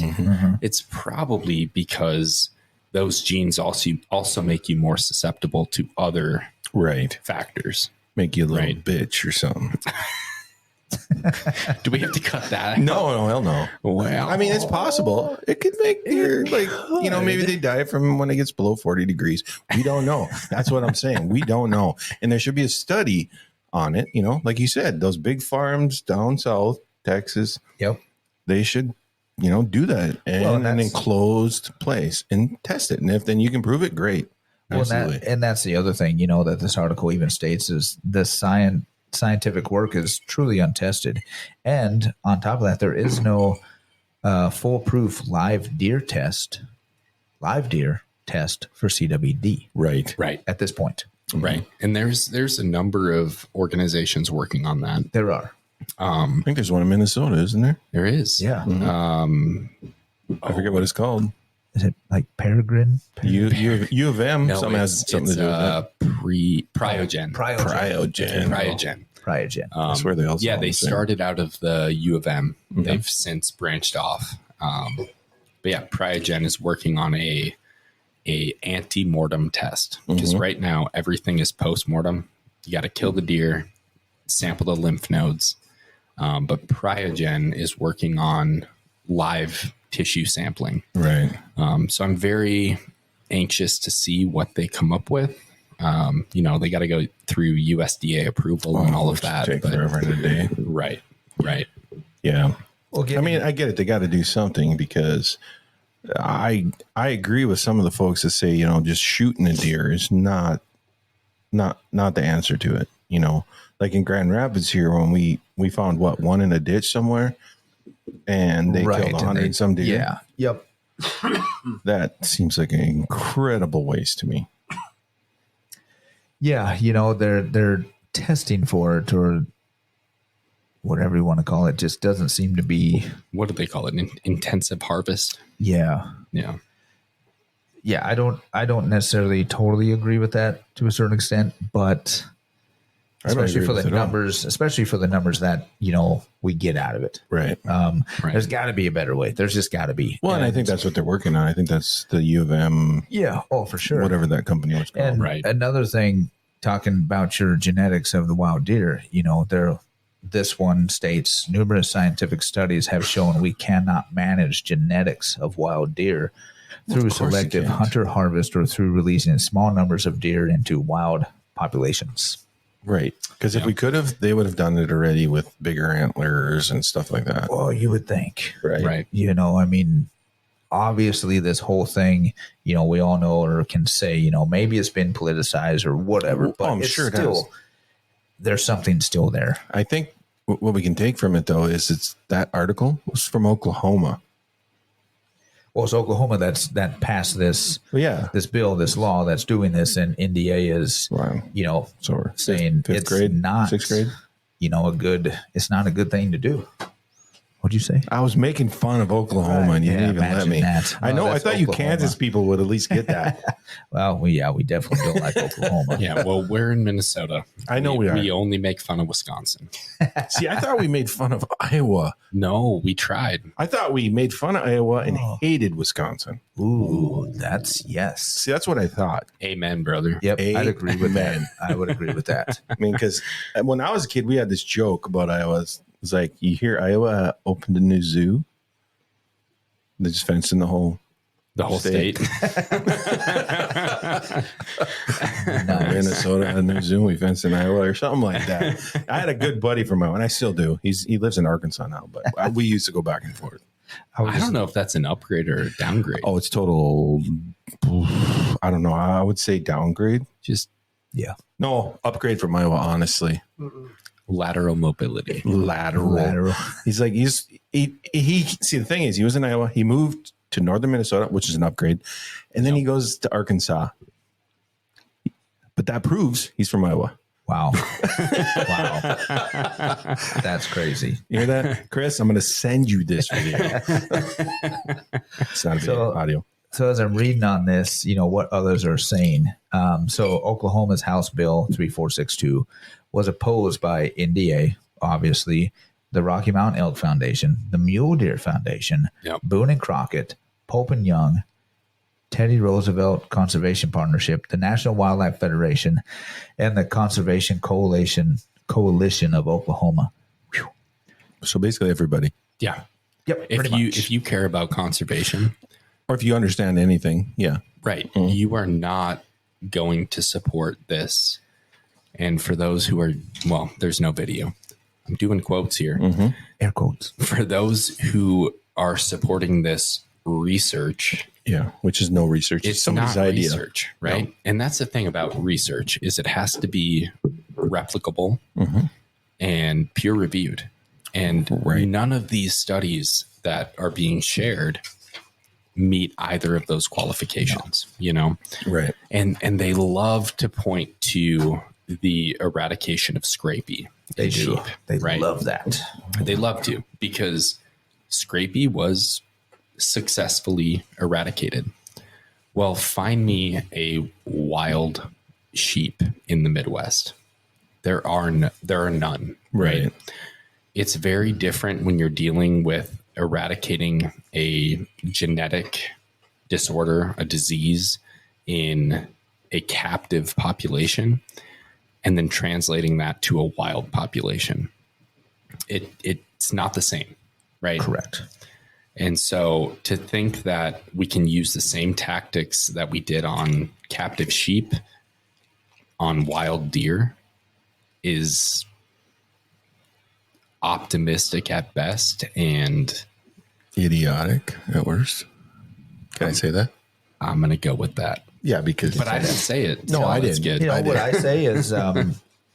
It's probably because those genes also make you more susceptible to other Right. factors. Make you a little Right. bitch or something. Do we have to cut that? No, hell no. Well, I mean, it's possible. It could make deer, like, you know, maybe they die from when it gets below 40 degrees. We don't know. That's what I'm saying. We don't know. And there should be a study on it. You know, like you said, those big farms down south, Texas, Yep. they should, you know, do that in Well, an that's- enclosed place and test it. And if then you can prove it, great. Well, Absolutely. and that's the other thing, you know, that this article even states is the scientific work is truly untested. And on top of that, there is no foolproof live deer test for CWD Right. right, at this point. right. And there's a number of organizations working on that. There are. I think there's one in Minnesota, isn't there? There is. Yeah. I forget what it's called. Is it like Peregrine? U of M. No, Something has something to do with that. Priogen. Priogen. Cryogen. That's where they also. Yeah, they started out of the U of M. Mm-hmm. They've since branched off. But yeah, Priogen is working on a anti-mortem test because right now everything is post-mortem. You got to kill the deer, sample the lymph nodes. But Priogen is working on live tissue sampling. Right. So I'm very anxious to see what they come up with. You know, they got to go through USDA approval and all of that. Take But, forever and a day. right. Yeah. Well, I mean, I get it. They got to do something because I agree with some of the folks that say, you know, just shooting a deer is not the answer to it. You know, like in Grand Rapids here, when we found one in a ditch somewhere, and they killed 100 and some deer. Yeah. Yep. That seems like an incredible waste to me. Yeah, you know, they're testing for it or whatever you want to call it. Just doesn't seem to be. What do they call it? Intensive harvest. Yeah. Yeah. Yeah, I don't necessarily totally agree with that to a certain extent, but especially for the numbers, that, you know, we get out of it. Right. There's got to be a better way. There's just got to be. Well, and I think that's what they're working on. I think that's the U of M. Yeah. Oh, for sure. Whatever that company was called. And Right. another thing, talking about your genetics of the wild deer, you know, this one states numerous scientific studies have shown we cannot manage genetics of wild deer through Of course you selective can't. hunter harvest or through releasing small numbers of deer into wild populations. Right. Because if we could have, they would have done it already with bigger antlers and stuff like that. Well, you would think. Right. You know, I mean, obviously this whole thing, you know, we all know or can say, you know, maybe it's been politicized or whatever, but I'm it's sure it still, has. there's something still there. I think what we can take from it, though, is it's that article was from Oklahoma. Well, it's Oklahoma that passed this this bill, this law that's doing this, and NDA is, you know, So we're saying fifth it's grade, not, sixth grade. you know, it's not a good thing to do. What'd you say? I was making fun of Oklahoma, and you didn't even let imagine me. that. I know. I That's thought you Oklahoma. Kansas people would at least get that. Well, we definitely don't like Oklahoma. Yeah, well, we're in Minnesota. I know we are. We only make fun of Wisconsin. See, I thought we made fun of Iowa. No, we tried. I thought we made fun of Iowa and hated Wisconsin. Ooh, that's yes. See, that's what I thought. Amen, brother. Yep, I'd agree with that. Amen. I would agree with that. I mean, because when I was a kid, we had this joke about Iowa. It's like, you hear Iowa opened a new zoo. They just fenced in the whole state. Minnesota had a new zoo. We fenced in Iowa or something like that. I had a good buddy from Iowa, and I still do. He lives in Arkansas now, but we used to go back and forth. I don't know if that's an upgrade or a downgrade. Oh, it's total. I don't know. I would say downgrade. Just No, upgrade from Iowa, honestly. lateral mobility. Lateral. He's like, he see, the thing is, he was in Iowa. He moved to northern Minnesota, which is an upgrade. And then he goes to Arkansas. But that proves he's from Iowa. Wow. Wow. That's crazy. You hear that, Chris? I'm going to send you this video. It's not a video, audio. So as I'm reading on this, you know, what others are saying. So Oklahoma's House Bill 3462 was opposed by NDA, obviously, the Rocky Mountain Elk Foundation, the Mule Deer Foundation, Boone and Crockett, Pope and Young, Teddy Roosevelt Conservation Partnership, the National Wildlife Federation, and the Conservation Coalition of Oklahoma. Whew. So basically everybody. Yeah. Yep. If you care about conservation, or if you understand anything, right, you are not going to support this. And for those who are, well, there's no video. I'm doing quotes here. Air quotes. For those who are supporting this research, which is no research. It's somebody's not idea, research, right? Yep. And that's the thing about research is it has to be replicable and peer reviewed. And none of these studies that are being shared meet either of those qualifications, you know? Right. And they love to point to the eradication of scrapie. They do. Sheep, They right? love that. They love to, because scrapie was successfully eradicated. Well, find me a wild sheep in the Midwest. There are none. Right. It's very different when you're dealing with eradicating a genetic disorder, a disease in a captive population, and then translating that to a wild population. It's not the same, right? Correct. And so to think that we can use the same tactics that we did on captive sheep on wild deer is optimistic at best and idiotic at worst. Can I say that? I'm going to go with that. Yeah, because... But I didn't say it. No, I didn't. Good. You know, what I say is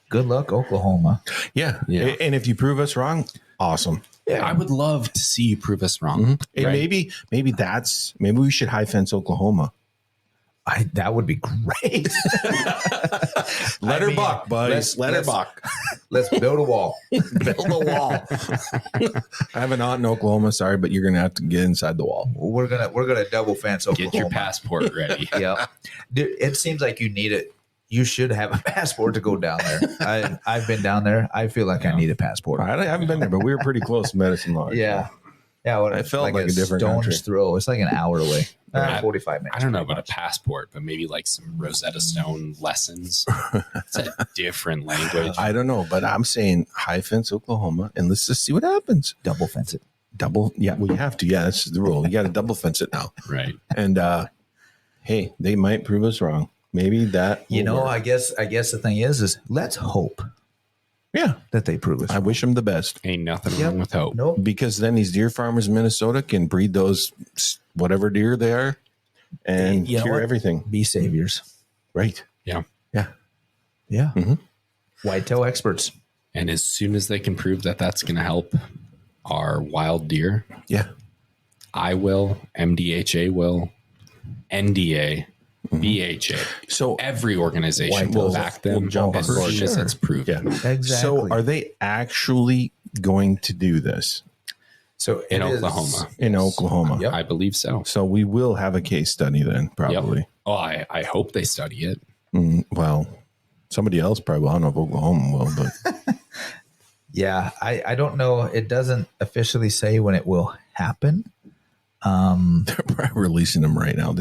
good luck, Oklahoma. Yeah. And if you prove us wrong, awesome. Yeah. I would love to see you prove us wrong. And maybe we should high fence Oklahoma. That would be great. Let her buck, buddies. Let her buck. Let's build a wall. Build a wall. I have an aunt in Oklahoma. Sorry, but you're gonna have to get inside the wall. We're gonna double fence Oklahoma. Get your passport ready. Yeah, dude, it seems like you need it. You should have a passport to go down there. I've been down there. I feel like I need a passport. I haven't been there, but we were pretty close to Medicine Lodge. Yeah. Yeah, well, I felt like a different stone's country. throw. It's like an hour away. 45 minutes. I don't know about a passport, but maybe like some Rosetta Stone lessons. It's a different language. I don't know, but I'm saying high fence Oklahoma, and let's just see what happens. Double fence it. We have to. Yeah, that's the rule. You got to double fence it now. Right. And hey, they might prove us wrong. maybe that You will know, work. I guess the thing is let's hope Yeah, that they prove us. I wish them the best. Ain't nothing Yep. wrong with hope. Nope. Because then these deer farmers in Minnesota can breed those whatever deer they are and You know cure what? everything. Be saviors. Right. Yeah. Yeah. Yeah. Mm-hmm. Whitetail experts. And as soon as they can prove that that's going to help our wild deer, Yeah. I will, MDHA will, NDA, BHA. So Every organization We'll- will back them we'll jump as on board. soon as Sure. it's proven. yeah. Exactly. So are they actually going to do this So In it is- Oklahoma. in Oklahoma? Yep. I believe so. So we will have a case study then, probably. Yep. Oh, I hope they study it. Well, somebody else probably will. I don't know if Oklahoma will, but Yeah, I don't know. It doesn't officially say when it will happen. they're probably releasing them right now.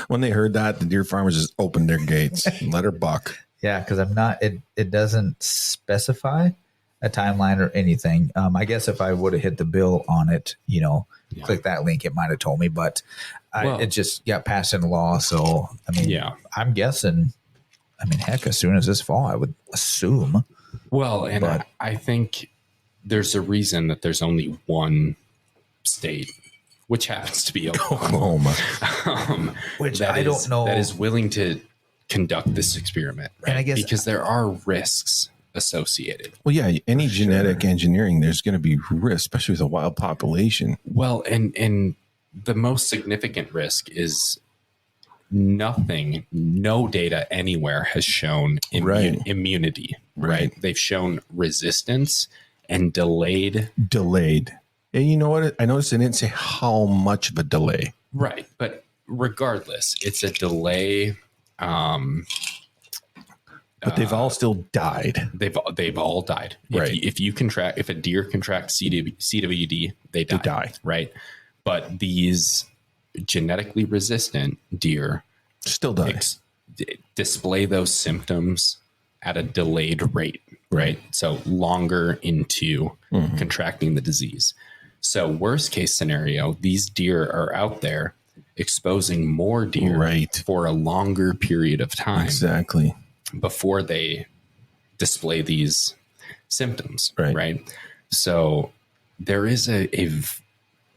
When they heard that, the deer farmers just opened their gates and let her buck. Yeah, because it doesn't specify a timeline or anything. I guess if I would have hit the bill on it, click that link, it might have told me, but Well- it just got passed into law. So, I mean, Yeah. I'm guessing, heck, as soon as this fall, I would assume. Well, and I think there's a reason that there's only one state, which happens to be Oklahoma, Oklahoma. Which that I don't is- know. that is willing to conduct this experiment, right? And I guess- because there are risks associated. Well, yeah, any genetic engineering, there's going to be risk, especially with a wild population. Well, and the most significant risk is no data anywhere has shown Right. immunity, Right. right? They've shown resistance and delayed. And you know what? I noticed they didn't say how much of a delay. Right. But regardless, it's a delay. But they've all still died. They've all died. Right. If a deer contracts CWD, they die. They die. Right. But these genetically resistant deer Still die. display those symptoms at a delayed rate, right? So longer into contracting the disease. So worst case scenario, these deer are out there exposing more deer Right. for a longer period of time Exactly. before they display these symptoms, Right. right? So there is a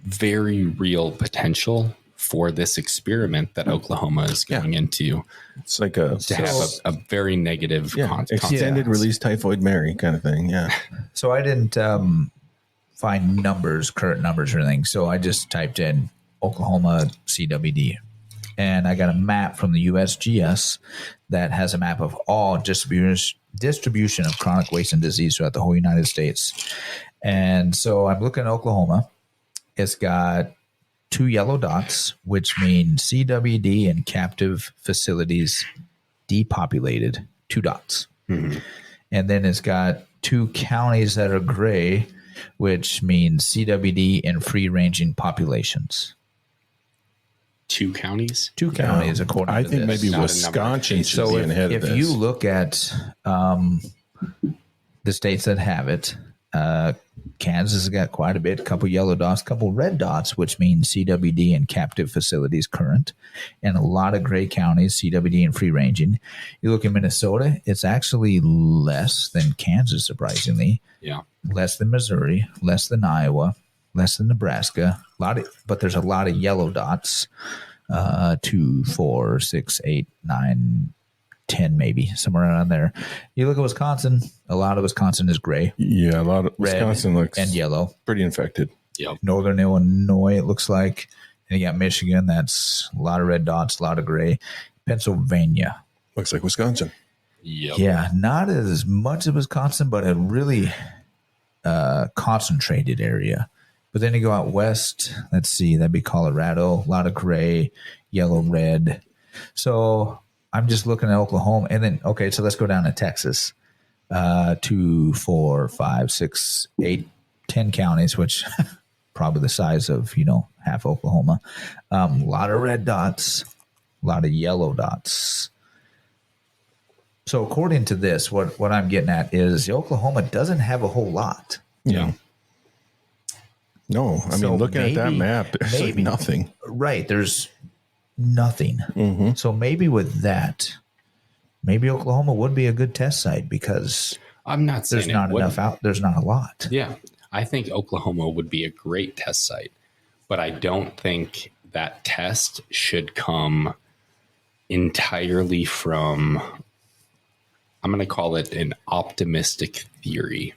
very real potential for this experiment that Oklahoma is going into It's like a to have a very negative extended Yeah. release typhoid Mary kind of thing. Yeah. So I didn't find current numbers or anything. So I just typed in Oklahoma CWD. And I got a map from the USGS that has a map of all distribution of chronic wasting disease throughout the whole United States. And so I'm looking at Oklahoma. It's got 2 yellow dots, which mean CWD and captive facilities depopulated, 2 dots. And then it's got 2 counties that are gray, which means CWD and free-ranging populations. 2 counties. 2 counties, according I to think this. maybe Not a Wisconsin number. should So be ahead of if this. you look at the states that have it, Kansas has got quite a bit, a couple yellow dots, a couple red dots, which means CWD and captive facilities current, and a lot of gray counties, CWD and free ranging. You look at Minnesota, it's actually less than Kansas, surprisingly, Yeah. less than Missouri, less than Iowa, less than Nebraska. But there's a lot of yellow dots. 2, 4, 6, 8, 9, 10, maybe somewhere around there. You look at Wisconsin, a lot of Wisconsin is gray, Yeah, a lot of red, Wisconsin looks and yellow. pretty infected. Yep. Northern Illinois, it looks like. And you got Michigan, that's a lot of red dots, a lot of gray. Pennsylvania, Looks like Wisconsin. Yep. yeah, not as much as Wisconsin, but a really concentrated area. But then you go out west, let's see, that'd be Colorado, a lot of gray, yellow, red. So I'm just looking at Oklahoma. And then, okay, so let's go down to Texas. 2, 4, 5, 6, 8, 10 counties, which probably the size of, half Oklahoma. A lot of red dots, a lot of yellow dots. So according to this, what I'm getting at is Oklahoma doesn't have a whole lot. Yeah. No, I So mean, looking at that maybe- map, there's like maybe. nothing. Right. There's nothing. So maybe with that, maybe Oklahoma would be a good test site because I'm not saying there's not enough out. There's not a lot. Yeah, I think Oklahoma would be a great test site, but I don't think that test should come entirely from, I'm going to call it an optimistic theory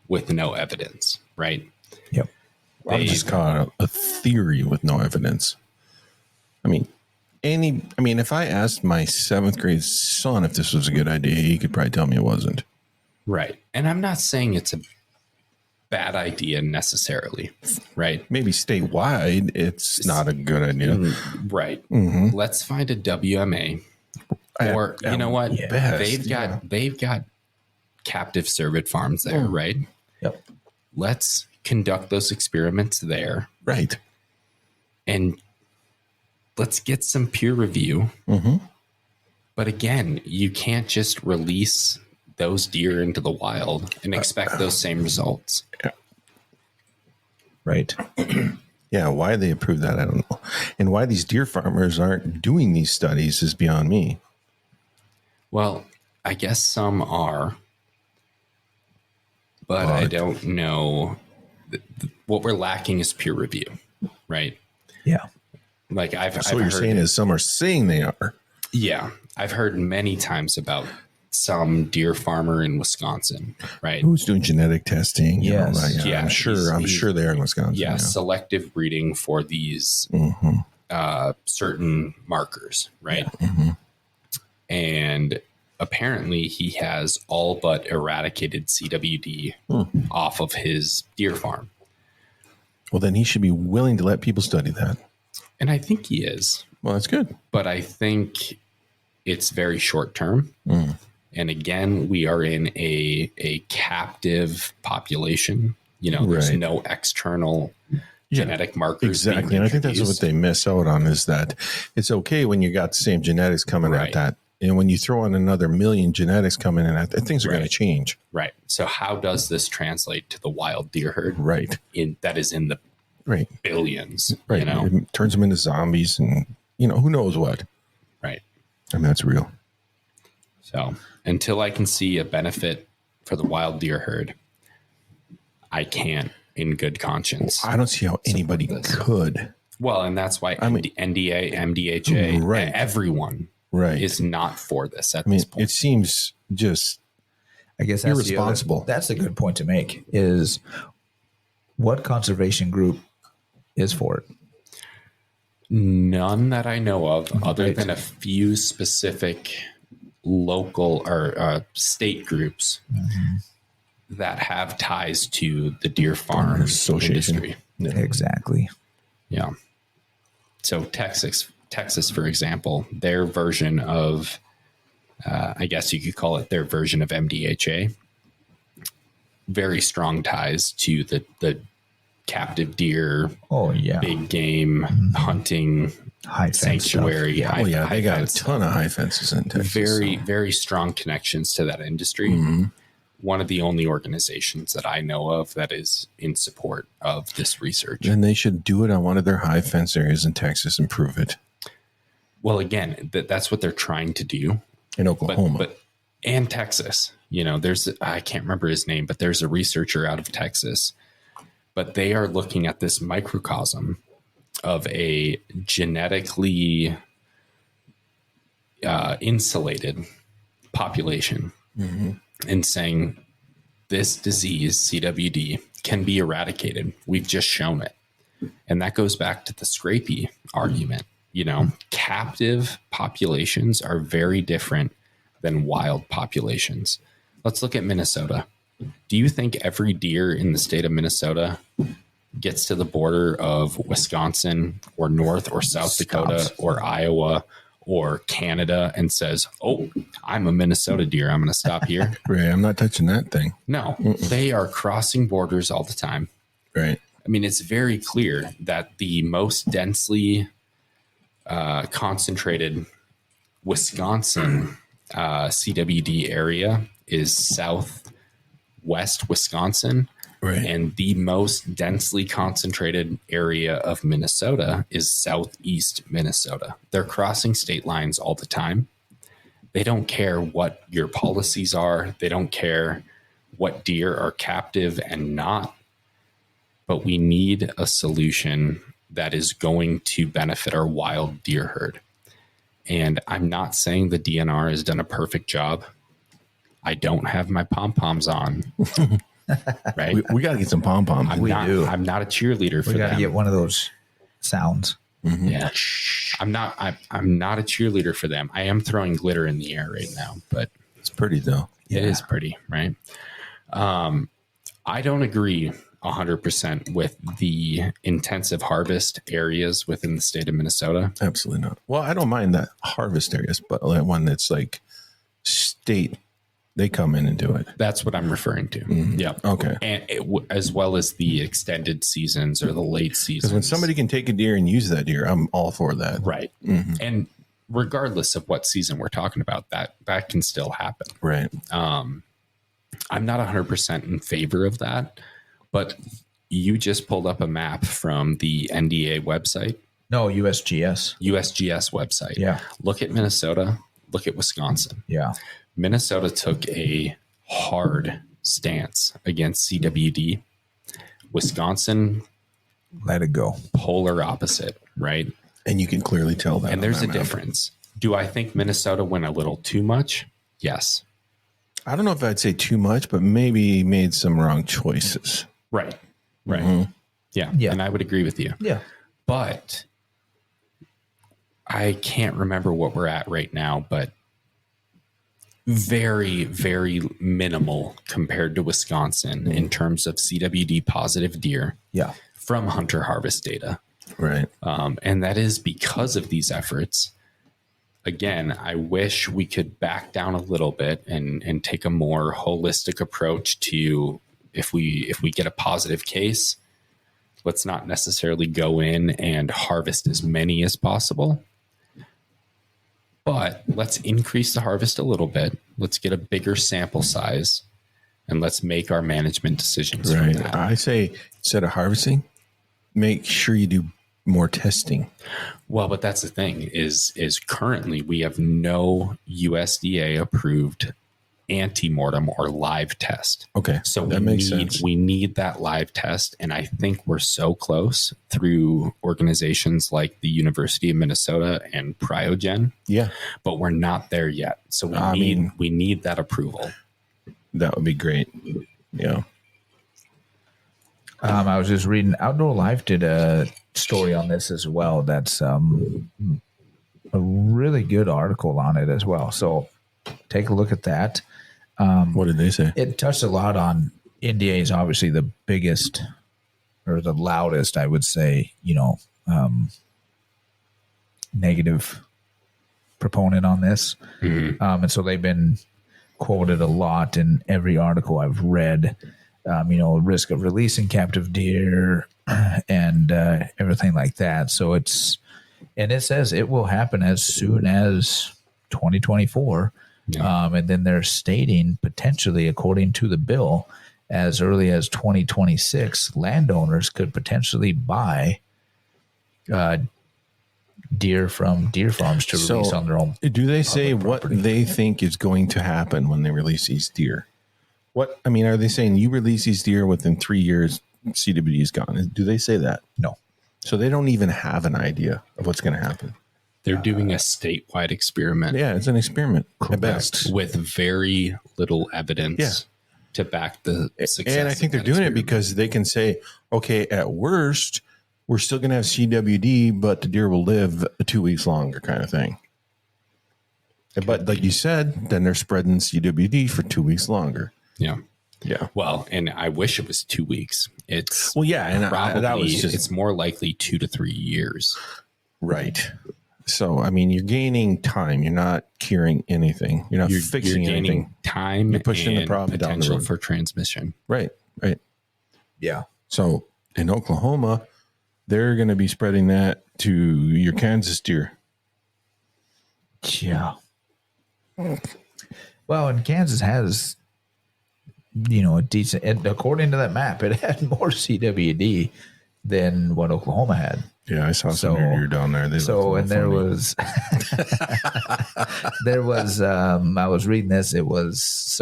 with no evidence, right? Yep. I would just call it a theory with no evidence. I mean, if I asked my 7th grade son if this was a good idea, he could probably tell me it wasn't. Right. And I'm not saying it's a bad idea necessarily, right? Maybe statewide, it's not a good idea. Right. Mm-hmm. Let's find a WMA, or you know what? They've got captive cervid farms there, right? Yep. Let's conduct those experiments there, Right. and let's get some peer review. Mm-hmm. But again, you can't just release those deer into the wild and expect those same results. Yeah. Right. Yeah, why they approve that, I don't know. And why these deer farmers aren't doing these studies is beyond me. Well, I guess some are, but I don't know. What we're lacking is peer review, right? Yeah. Like I've what you're heard, saying is some are saying they are. Yeah, I've heard many times about some deer farmer in Wisconsin, right? Who's doing genetic testing? Yes. And all that, Yeah, I'm sure they are in Wisconsin. Yeah, selective breeding for these certain markers, right? Yeah. Mm-hmm. And apparently he has all but eradicated CWD off of his deer farm. Well, then he should be willing to let people study that. And I think he is. Well, that's good. But I think it's very short term. And again, we are in a captive population. You know, there's no external genetic markers. Exactly. And I think that's what they miss out on, is that it's okay when you got the same genetics coming at that. And when you throw in another million genetics coming in at that, things are going to change. Right. So how does this translate to the wild deer herd? Right. That is in the billions. Right. You know? It turns them into zombies and, who knows what. Right. I mean, that's real. So until I can see a benefit for the wild deer herd, I can't in good conscience. I don't see how anybody could. Well, and that's why NDA, MDHA, everyone is not for this at this point. It seems just, I guess that's irresponsible. That's a good point to make, is what conservation group is for it? None that I know of, other than a few specific local or state groups that have ties to the deer farm industry. Exactly. Yeah. So Texas, for example, their version of, I guess you could call it their version of MDHA, very strong ties to the captive deer, big game hunting, high sanctuary. They got a ton of high fences in Texas. Very strong connections to that industry. One of the only organizations that I know of that is in support of this research. And they should do it on one of their high fence areas in Texas and prove it. Well, again, that's what they're trying to do in Oklahoma, and Texas. I can't remember his name, but there's a researcher out of Texas. But they are looking at this microcosm of a genetically insulated population and saying this disease, CWD, can be eradicated. We've just shown it. And that goes back to the Scrapie argument. Captive populations are very different than wild populations. Let's look at Minnesota. Do you think every deer in the state of Minnesota gets to the border of Wisconsin or North or South Dakota or Iowa or Canada and says, "Oh, I'm a Minnesota deer, I'm going to stop here"? I'm not touching that thing. No, they are crossing borders all the time. Right. I mean, it's very clear that the most densely concentrated Wisconsin CWD area is southwest Wisconsin. Right. And the most densely concentrated area of Minnesota is southeast Minnesota. They're crossing state lines all the time. They don't care what your policies are. They don't care what deer are captive and not. But we need a solution that is going to benefit our wild deer herd. And I'm not saying the DNR has done a perfect job. I don't have my pom-poms on. Right? We got to get some pom-poms. I'm not a cheerleader for We got to them. get one of those sounds. Yeah. I'm not a cheerleader for them. I am throwing glitter in the air right now, but It's pretty, though. it is pretty, right? I don't agree 100% with the intensive harvest areas within the state of Minnesota. Absolutely not. Well, I don't mind that harvest areas, but that one that's like state, they come in and do it. That's what I'm referring to. Yeah. Okay. And as well as the extended seasons or the late Because seasons. when somebody can take a deer and use that deer, I'm all for that. Right. And regardless of what season we're talking about, that can still happen. Right. I'm not 100% in favor of that, but you just pulled up a map from the NDA website, No, USGS. USGS website. Yeah. Look at Minnesota. Look at Wisconsin. Yeah. Minnesota took a hard stance against CWD. Wisconsin, Let it go. polar opposite, right? And you can clearly tell that. And on there's that a map. difference. Do I think Minnesota went a little too much? Yes. I don't know if I'd say too much, but maybe made some wrong choices. Right. Right. Yeah. Yeah. And I would agree with you. Yeah. But I can't remember what we're at right now, but very, very minimal compared to Wisconsin in terms of CWD positive deer Yeah. from hunter harvest data. Right. And that is because of these efforts. Again, I wish we could back down a little bit and take a more holistic approach to if we get a positive case, let's not necessarily go in and harvest as many as possible. But let's increase the harvest a little bit. Let's get a bigger sample size and let's make our management decisions from Right. that. I say instead of harvesting, make sure you do more testing. Well, but that's the thing is currently we have no USDA approved antemortem or live test. Okay. So that makes sense. we need that live test. And I think we're so close through organizations like the University of Minnesota and Priogen, Yeah. but we're not there yet. So we need that approval. That would be great. Yeah. I was just reading Outdoor Life did a story on this as well. That's a really good article on it as well. So take a look at that. What did they say? It touched a lot on NDA is obviously the biggest or the loudest, I would say, negative proponent on this. And so they've been quoted a lot in every article I've read. Risk of releasing captive deer and everything like that. So it says it will happen as soon as 2024. And then they're stating potentially, according to the bill, as early as 2026, landowners could potentially buy deer from deer farms to release on their own. Do they say what property. they think is going to happen when they release these deer? Are they saying you release these deer within 3 years, CWD is gone? Do they say that? No. So they don't even have an idea of what's going to happen. They're doing a statewide experiment. Yeah, it's an experiment at best. With very little evidence to back the success. And I think they're of that doing it experiment. because they can say, okay, at worst, we're still going to have CWD, but the deer will live 2 weeks longer kind of thing. But like you said, then they're spreading CWD for 2 weeks longer. Yeah. Yeah. Well, and I wish it was 2 weeks. It's And probably that was just it's more likely 2 to 3 years. right. So, you're gaining time. You're not curing anything. You're not fixing You're gaining anything. time You're pushing the and problem down the potential road. for transmission. Right. Yeah. So in Oklahoma, they're going to be spreading that to your Kansas deer. Yeah. Well, and Kansas has, a decent, and according to that map, it had more CWD than what Oklahoma had. Yeah, I saw some deer down there. There was I was reading this. It was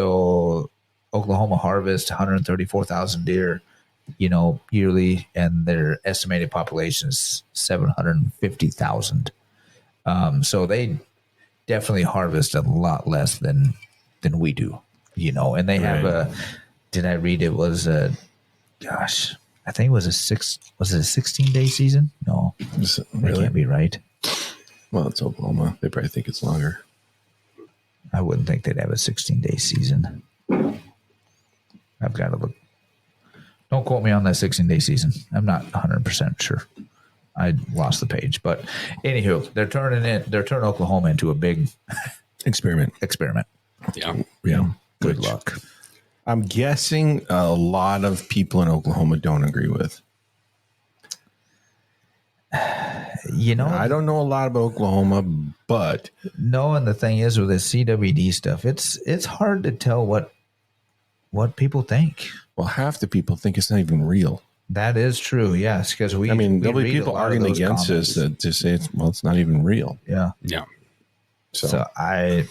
Oklahoma harvest 134,000 deer, yearly, and their estimated population is 750,000. So they definitely harvest a lot less than we do, and they have did I read it was I think it was a 16-day season? No, that can't be right. Well, it's Oklahoma. They probably think it's longer. I wouldn't think they'd have a 16-day season. I've got to look. Don't quote me on that 16-day season. I'm not 100% sure. I lost the page. But anywho, they're turning Oklahoma into a big experiment. Yeah. Good luck. I'm guessing a lot of people in Oklahoma don't agree with. I don't know a lot about Oklahoma, but no. And the thing is with the CWD stuff, it's hard to tell what people think. Well, half the people think it's not even real. That is true. Yes, because there'll be people arguing against us to say it's not even real. Yeah. So I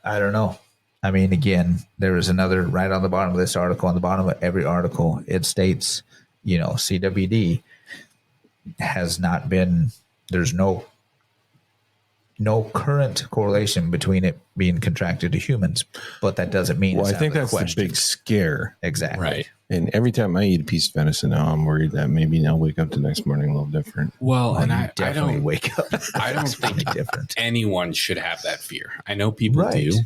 don't know. I mean, again, there is another right on the bottom of this article. On the bottom of every article, it states, CWD has not been. There's no current correlation between it being contracted to humans, but that doesn't mean. Well, I think that's the big scare. Exactly. Right. And every time I eat a piece of venison, now I'm worried that maybe I'll wake up the next morning a little different. Well, and I definitely don't wake up. I don't think different. Anyone should have that fear. I know people do.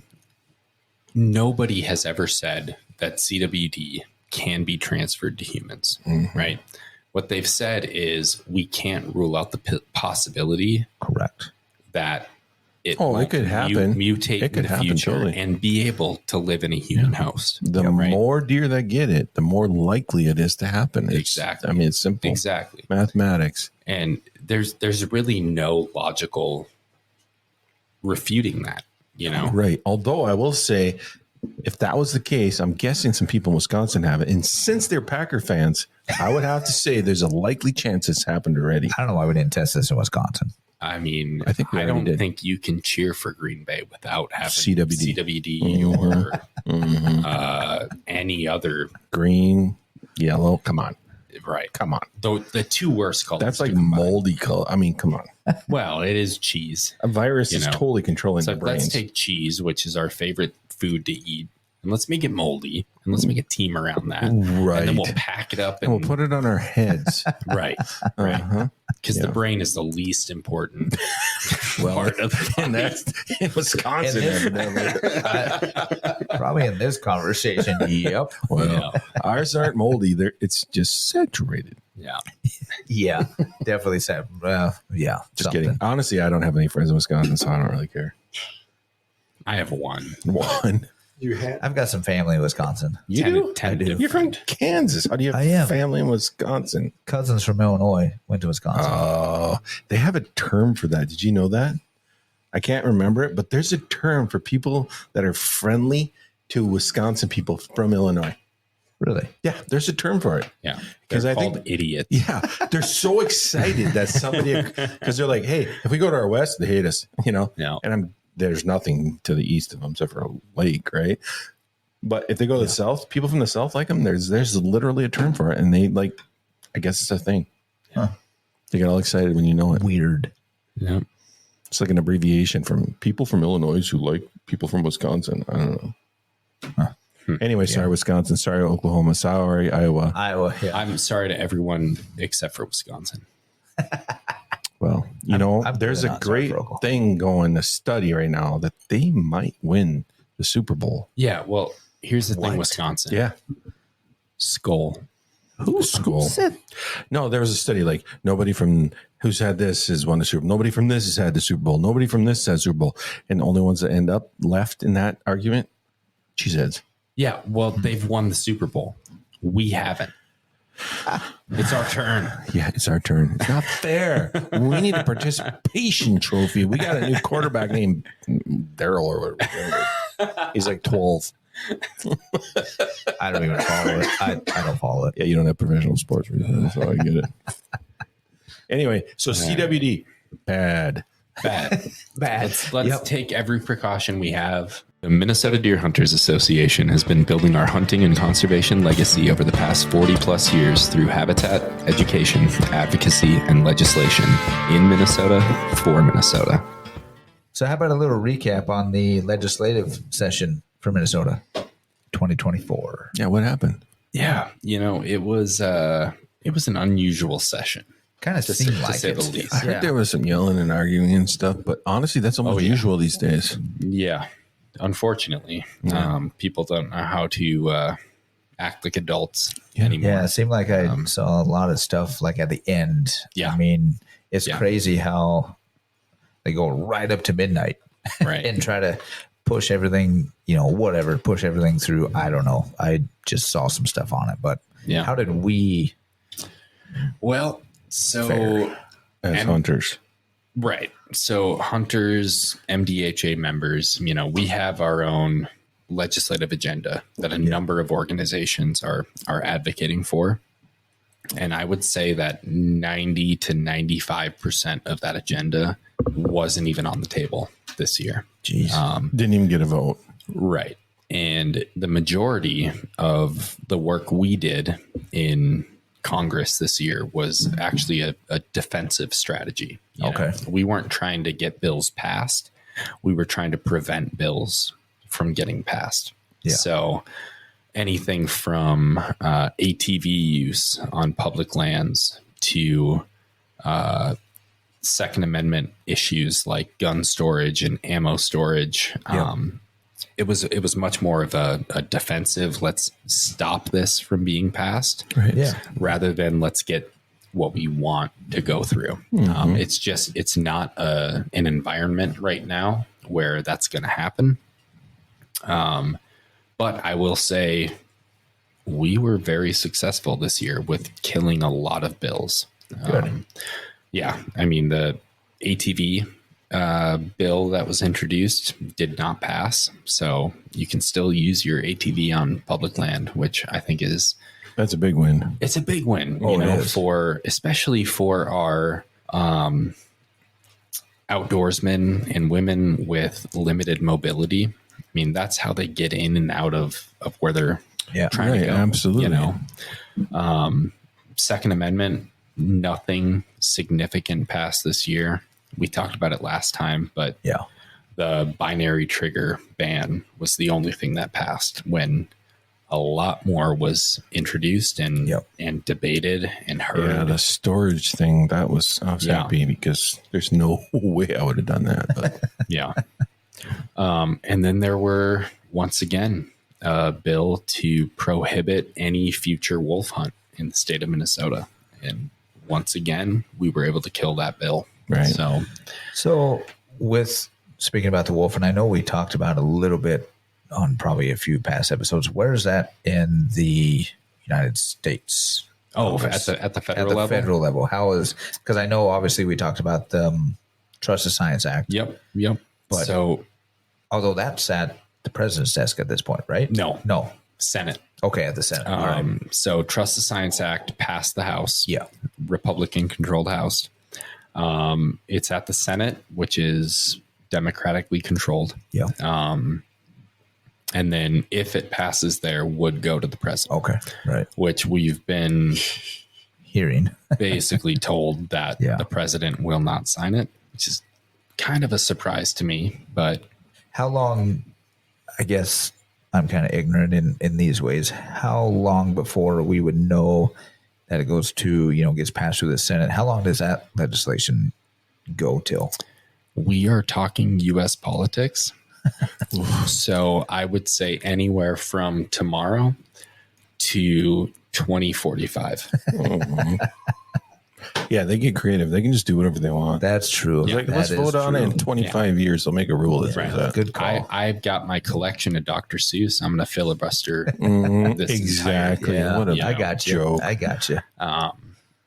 Nobody has ever said that CWD can be transferred to humans, right? What they've said is we can't rule out the possibility. Correct. That it could happen. Mutate in the future totally. And be able to live in a human host. The more deer that get it, the more likely it is to happen. Exactly. I mean, it's simple. Exactly. Mathematics. And there's really no logical refuting that, Right. Although I will say, if that was the case, I'm guessing some people in Wisconsin have it. And since they're Packer fans, I would have to say there's a likely chance it's happened already. I don't know why we didn't test this in Wisconsin. I mean, I don't think you can cheer for Green Bay without having CWD or any other green, yellow. Come on. Right. Come on. The two worst colors. That's like moldy color. I mean, come on. Well, it is cheese. A virus is totally controlling the brains. Let's take cheese, which is our favorite food to eat, and let's make it moldy, and let's make a team around that. Right. And then we'll pack it up and we'll put it on our heads. Right. Because the brain is the least important part of the body. And that's in Wisconsin, evidently. Probably in this conversation. Yep. Well, ours aren't moldy. It's just saturated. Yeah. Yeah. Definitely sad. Yeah. Just kidding. Honestly, I don't have any friends in Wisconsin, so I don't really care. I have one. I've got some family in Wisconsin. You do? I do. You're from Kansas. How do you have family in Wisconsin? Cousins from Illinois went to Wisconsin. Oh, they have a term for that. Did you know that? I can't remember it, but there's a term for people that are friendly to Wisconsin people from Illinois. Really? Yeah, there's a term for it. Yeah, because I called think idiots. Yeah, they're so excited that somebody because they're like, hey, if we go to our west, they hate us. Yeah. And there's nothing to the east of them except for a lake, right? But if they go to the south, people from the south like them. There's literally a term for it, and they like. I guess it's a thing. Huh. They get all excited when you know it. Weird. Yeah. It's like an abbreviation from people from Illinois who like people from Wisconsin. I don't know. Huh. Anyway, sorry, Wisconsin. Sorry, Oklahoma. Sorry, Iowa. Yeah. I'm sorry to everyone except for Wisconsin. Well, there's a great thing going, a study right now that they might win the Super Bowl. Yeah, well, here's the thing, Wisconsin. Yeah. Skull. Who's Skull? No, there was a study like nobody from who's had this has won the Super Bowl. Nobody from this has had the Super Bowl. Nobody from this has Super Bowl. And the only ones that end up left in that argument, cheeseheads. Yeah, well, they've won the Super Bowl. We haven't. It's our turn. Yeah, it's our turn. It's not fair. We need a participation trophy. We got a new quarterback named Daryl or whatever. He's like 12. I don't even follow it. I don't follow it. Yeah, you don't have professional sports reasons, so I get it. Anyway, so CWD, bad. Bad. Bad. Let's take every precaution we have. The Minnesota Deer Hunters Association has been building our hunting and conservation legacy over the past 40 plus years through habitat, education, advocacy, and legislation in Minnesota for Minnesota. So how about a little recap on the legislative session for Minnesota 2024? Yeah, what happened? Yeah, it was an unusual session. Kind of seemed like say it. the least. I heard there was some yelling and arguing and stuff, but honestly, that's almost usual these days. Yeah, unfortunately, people don't know how to act like adults anymore. Yeah, it seemed like I saw a lot of stuff like at the end. Yeah. I mean, it's crazy how they go right up to midnight Right. and try to push everything, push everything through. I don't know. I just saw some stuff on it, but how did we? Well, so as hunters. Right. So hunters, MDHA members, we have our own legislative agenda that a number of organizations are advocating for. And I would say that 90 to 95% of that agenda wasn't even on the table this year. Jeez. Didn't even get a vote. Right. And the majority of the work we did in Congress this year was actually a defensive strategy. Okay. We weren't trying to get bills passed. We were trying to prevent bills from getting passed. Yeah. So anything from ATV use on public lands to Second Amendment issues like gun storage and ammo storage. It was much more of a defensive, let's stop this from being passed, rather than let's get what we want to go through. It's not an environment right now where that's going to happen. But I will say we were very successful this year with killing a lot of bills. I mean, the ATV bill that was introduced did not pass. So you can still use your ATV on public land, which I think that's a big win. It's a big win, especially for our outdoorsmen and women with limited mobility. I mean, that's how they get in and out of where they're trying to go. Absolutely. Second Amendment, nothing significant passed this year. We talked about it last time, but the binary trigger ban was the only thing that passed when a lot more was introduced and debated and heard. Yeah, the storage thing, I was happy because there's no way I would have done that. But. And then there were, once again, a bill to prohibit any future wolf hunt in the state of Minnesota. And once again, we were able to kill that bill. Right. So with speaking about the wolf, and I know we talked about a little bit on probably a few past episodes, where is that in the United States? Oh, at the federal level? Federal level. How is, because I know obviously we talked about the Trust the Science Act. Yep. But although that's at the president's desk at this point, right? No. Senate. Okay, at the Senate. All right. So Trust the Science Act passed the House. Yeah. Republican-controlled House. It's at the Senate, which is democratically controlled. Yeah. And then if it passes there, would go to the president. Okay, right. Which we've been hearing basically told that the president will not sign it, which is kind of a surprise to me. But how long, I guess I'm kind of ignorant in these ways, how long before we would know that it goes to, gets passed through the Senate? How long does that legislation go till? We are talking U.S. politics. So I would say anywhere from tomorrow to 2045. Yeah, they get creative. They can just do whatever they want. That's true. Let's vote on it in 25 years. They'll make a rule that says that. Good call. I've got my collection of Dr. Seuss. I'm going to filibuster this exactly. Entire, What a I got you. joke. I got you.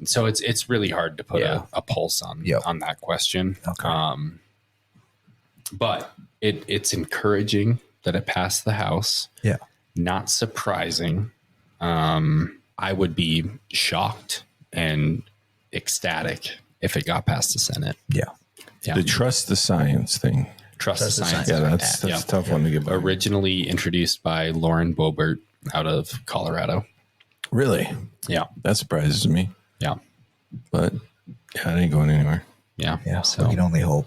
So it's really hard to put a pulse on that question. Okay. But it's encouraging that it passed the House. Yeah. Not surprising. I would be shocked and ecstatic if it got past the Senate. Yeah. Yeah. The trust the science thing. Trust the science. Yeah, that's a tough one to get by. Originally introduced by Lauren Boebert out of Colorado. Really? Yeah. That surprises me. Yeah. But yeah, it ain't going anywhere. Yeah. Yeah. So We can only hope.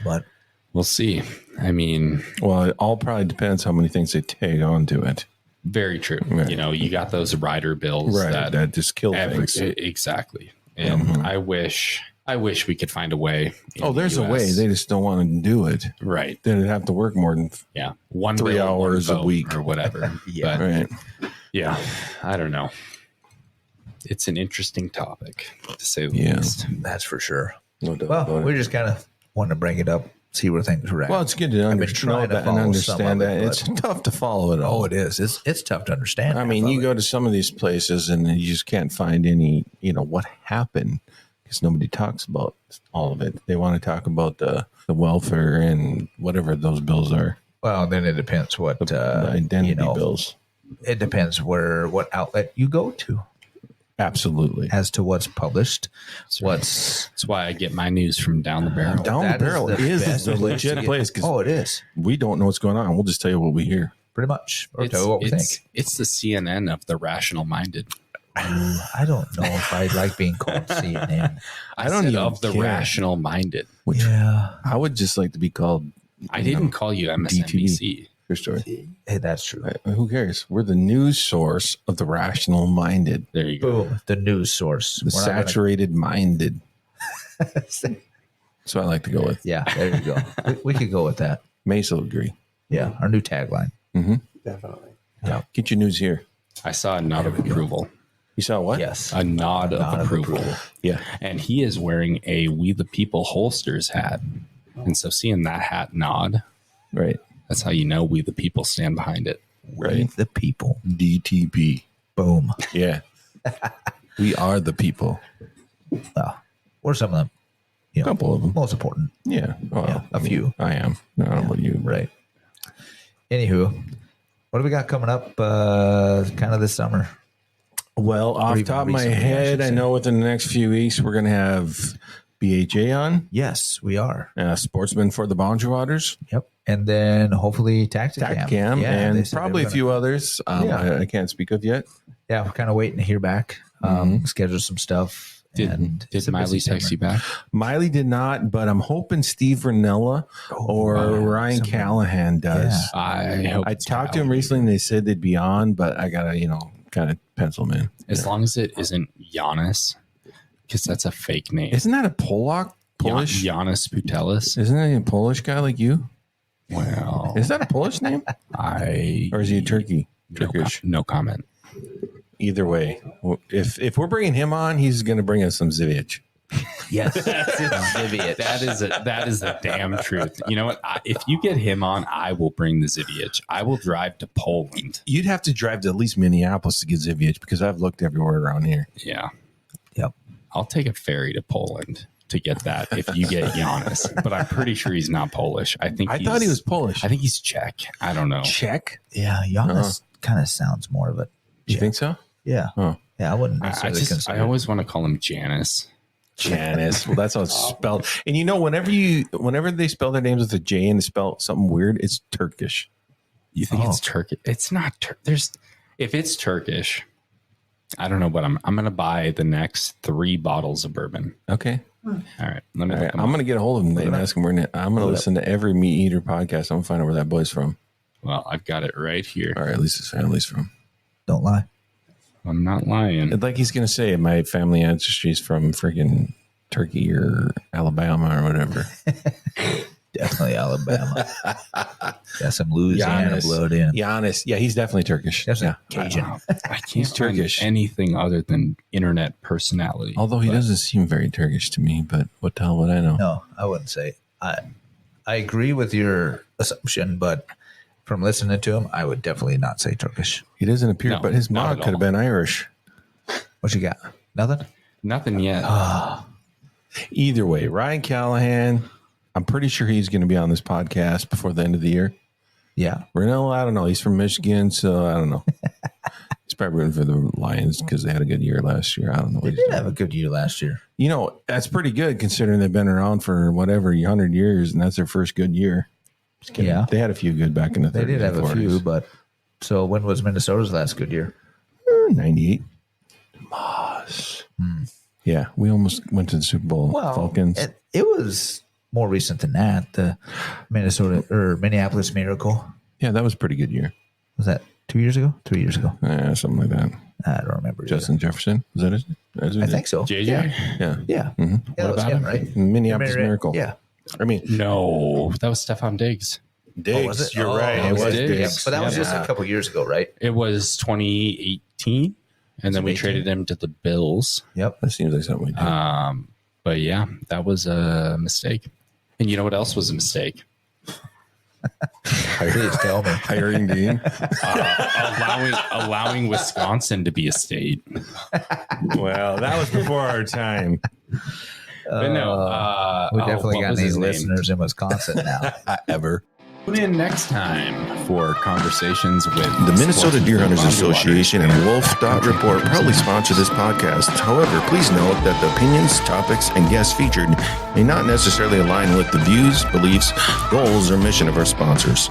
But we'll see. I mean, Well, it all probably depends how many things they tag onto it. very true. Right. You know, you got those rider bills That just kill things. Exactly. And I wish we could find a way. Oh, there's a way. They just don't want to do it. right. They'd have to work more than 3 hours a week or whatever. Yeah. But right. yeah, I don't know. It's an interesting topic to say the Yeah. least. that's for sure. No doubt Well, about we it. just kind of want to bring it up, see where things are at. Well, it's good to understand that and understand that. It's tough to follow it all. Oh, it is. It's tough to understand. I mean, you go to some of these places and you just can't find any, what happened because nobody talks about all of it. They want to talk about the welfare and whatever those bills are, Well, then it depends what the identity bills. It depends what outlet you go to Absolutely. as to what's published. What's That's why I get my news from Down the Barrel. Down that the Barrel the is best the place legit to get- place because Oh, it is we don't know what's going on. We'll just tell you what we hear. pretty much, or tell you what we think. It's the CNN of the rational minded. I don't know if I like being called CNN. I don't said even of the care. rational minded. Which Yeah, I would just like to be called I didn't call you MSNBC. your story. hey, that's true. Who cares? We're the news source of the rational minded, There you go. Boom, the news source. the We're not gonna- saturated minded. So I like to go with. Yeah, there you go. We could go with that. Mace will agree. Yeah, our new tagline. Definitely. Get your news here. I saw a nod of approval. You saw what? Yes, A nod of approval. Yeah. And he is wearing a We the People holsters hat. And so seeing that hat nod, Right. that's how you know We the People stand behind it. we the people. DTP. Boom. Yeah. We are the people. Or some of them. A couple of them. Most important. Yeah. Well, Yeah, a few. I am. No, I don't know about you. Right. Anywho, what do we got coming up kind of this summer? Well, off the even top of my recently, I head, should I say. know within the next few weeks we're going to have BHA on, Yes, we are. Sportsman for the Boundary Waters, Yep. And then hopefully Tacticam. TACCAM, Yeah, they and said they probably were a few others. I can't speak of yet. Yeah, we're kind of waiting to hear back. Schedule some stuff. Did it's a Miley busy text summer. you back? Miley did not, but I'm hoping Steve Vernella or Ryan someone. Callahan does. Yeah. I hope I it's talked to him Miley. recently and they said they'd be on, but I got to, kind of pencil them in. As long as it isn't Giannis, because that's a fake name. Isn't that a Polish? Giannis Putelis. Isn't that a Polish guy like you? Well, Is that a Polish name? Or is he a Turkey? Turkish? No comment. Either way, if we're bringing him on, he's going to bring us some Zivic. Yes. That is the damn truth. You know what? If you get him on, I will bring the Zivic. I will drive to Poland. You'd have to drive to at least Minneapolis to get Zivic because I've looked everywhere around here. Yeah. Yep. I'll take a ferry to Poland to get that if you get Giannis. But I'm pretty sure he's not Polish. I thought he was Polish. I think he's Czech. I don't know. Czech? Yeah, Giannis kind of sounds more of it. You think so? Yeah. Huh. Yeah, I wouldn't I necessarily consider I always want to call him Janice. Janice. Well, that's how it's spelled. And whenever they spell their names with a J and they spell something weird, it's Turkish. You think it's Turkish? It's not. If it's Turkish, I don't know, but I'm going to buy the next 3 bottles of bourbon. Okay. All right. Let me All look right. him I'm up. going to get a hold of him and ask him where. I'm going to listen to every Meat Eater podcast. I'm going to find out where that boy's from. Well, I've got it right here. Or at least his family's from. Don't lie. I'm not lying. Like he's going to say, my family ancestry is from freaking Turkey or Alabama or whatever. Definitely Alabama. Got some Louisiana Giannis. blood in. Giannis. Yeah, he's definitely Turkish. Definitely Yeah. Cajun. I can't find Turkish. anything other than internet personality. Although he doesn't seem very Turkish to me, but what the hell would I know? No, I wouldn't say. I agree with your assumption, but from listening to him, I would definitely not say Turkish. He doesn't appear, No, but his not mom at could have all. been Irish. What you got? Nothing? Nothing yet. Either way, Ryan Callahan, I'm pretty sure he's going to be on this podcast before the end of the year. Yeah. Renell, I don't know. He's from Michigan, so I don't know. He's probably rooting for the Lions because they had a good year last year. I don't know. They did have a good year last year. You know, that's pretty good considering they've been around for whatever 100 years, and that's their first good year. Just kidding. Yeah. They had a few good back in the 30s. They did have and a 40s. few, but so when was Minnesota's last good year? 98. Moss. Yeah, we almost went to the Super Bowl. Well, Falcons. it was more recent than that. The Minneapolis Miracle. Yeah, that was a pretty good year. Was that 2 years ago? 3 years ago? Something like that. I don't remember. Justin Jefferson. Was that it? I think so. JJ? Yeah. Yeah. Yeah. Mm-hmm. Yeah, that was about him, him? right? Minneapolis Miracle. Yeah. I mean, No, that was Stephon Diggs. Diggs. was it? You're Oh, right. it It was was Diggs. Diggs. But that was just a couple years ago, right? It was 2018, and then we 18? traded him to the Bills. Yep. That seems like something we did. But yeah, that was a mistake. And you know what else was a mistake? Please tell me. Hiring Dean. Allowing Wisconsin to be a state. Well, that was before our time. But no, We definitely what got was any his name? listeners in Wisconsin now. Ever. Tune in next time for conversations with The Minnesota sports Deer Hunters laundry water. Association and wolf.report proudly sponsor this podcast. However, please note that the opinions, topics, and guests featured may not necessarily align with the views, beliefs, goals, or mission of our sponsors.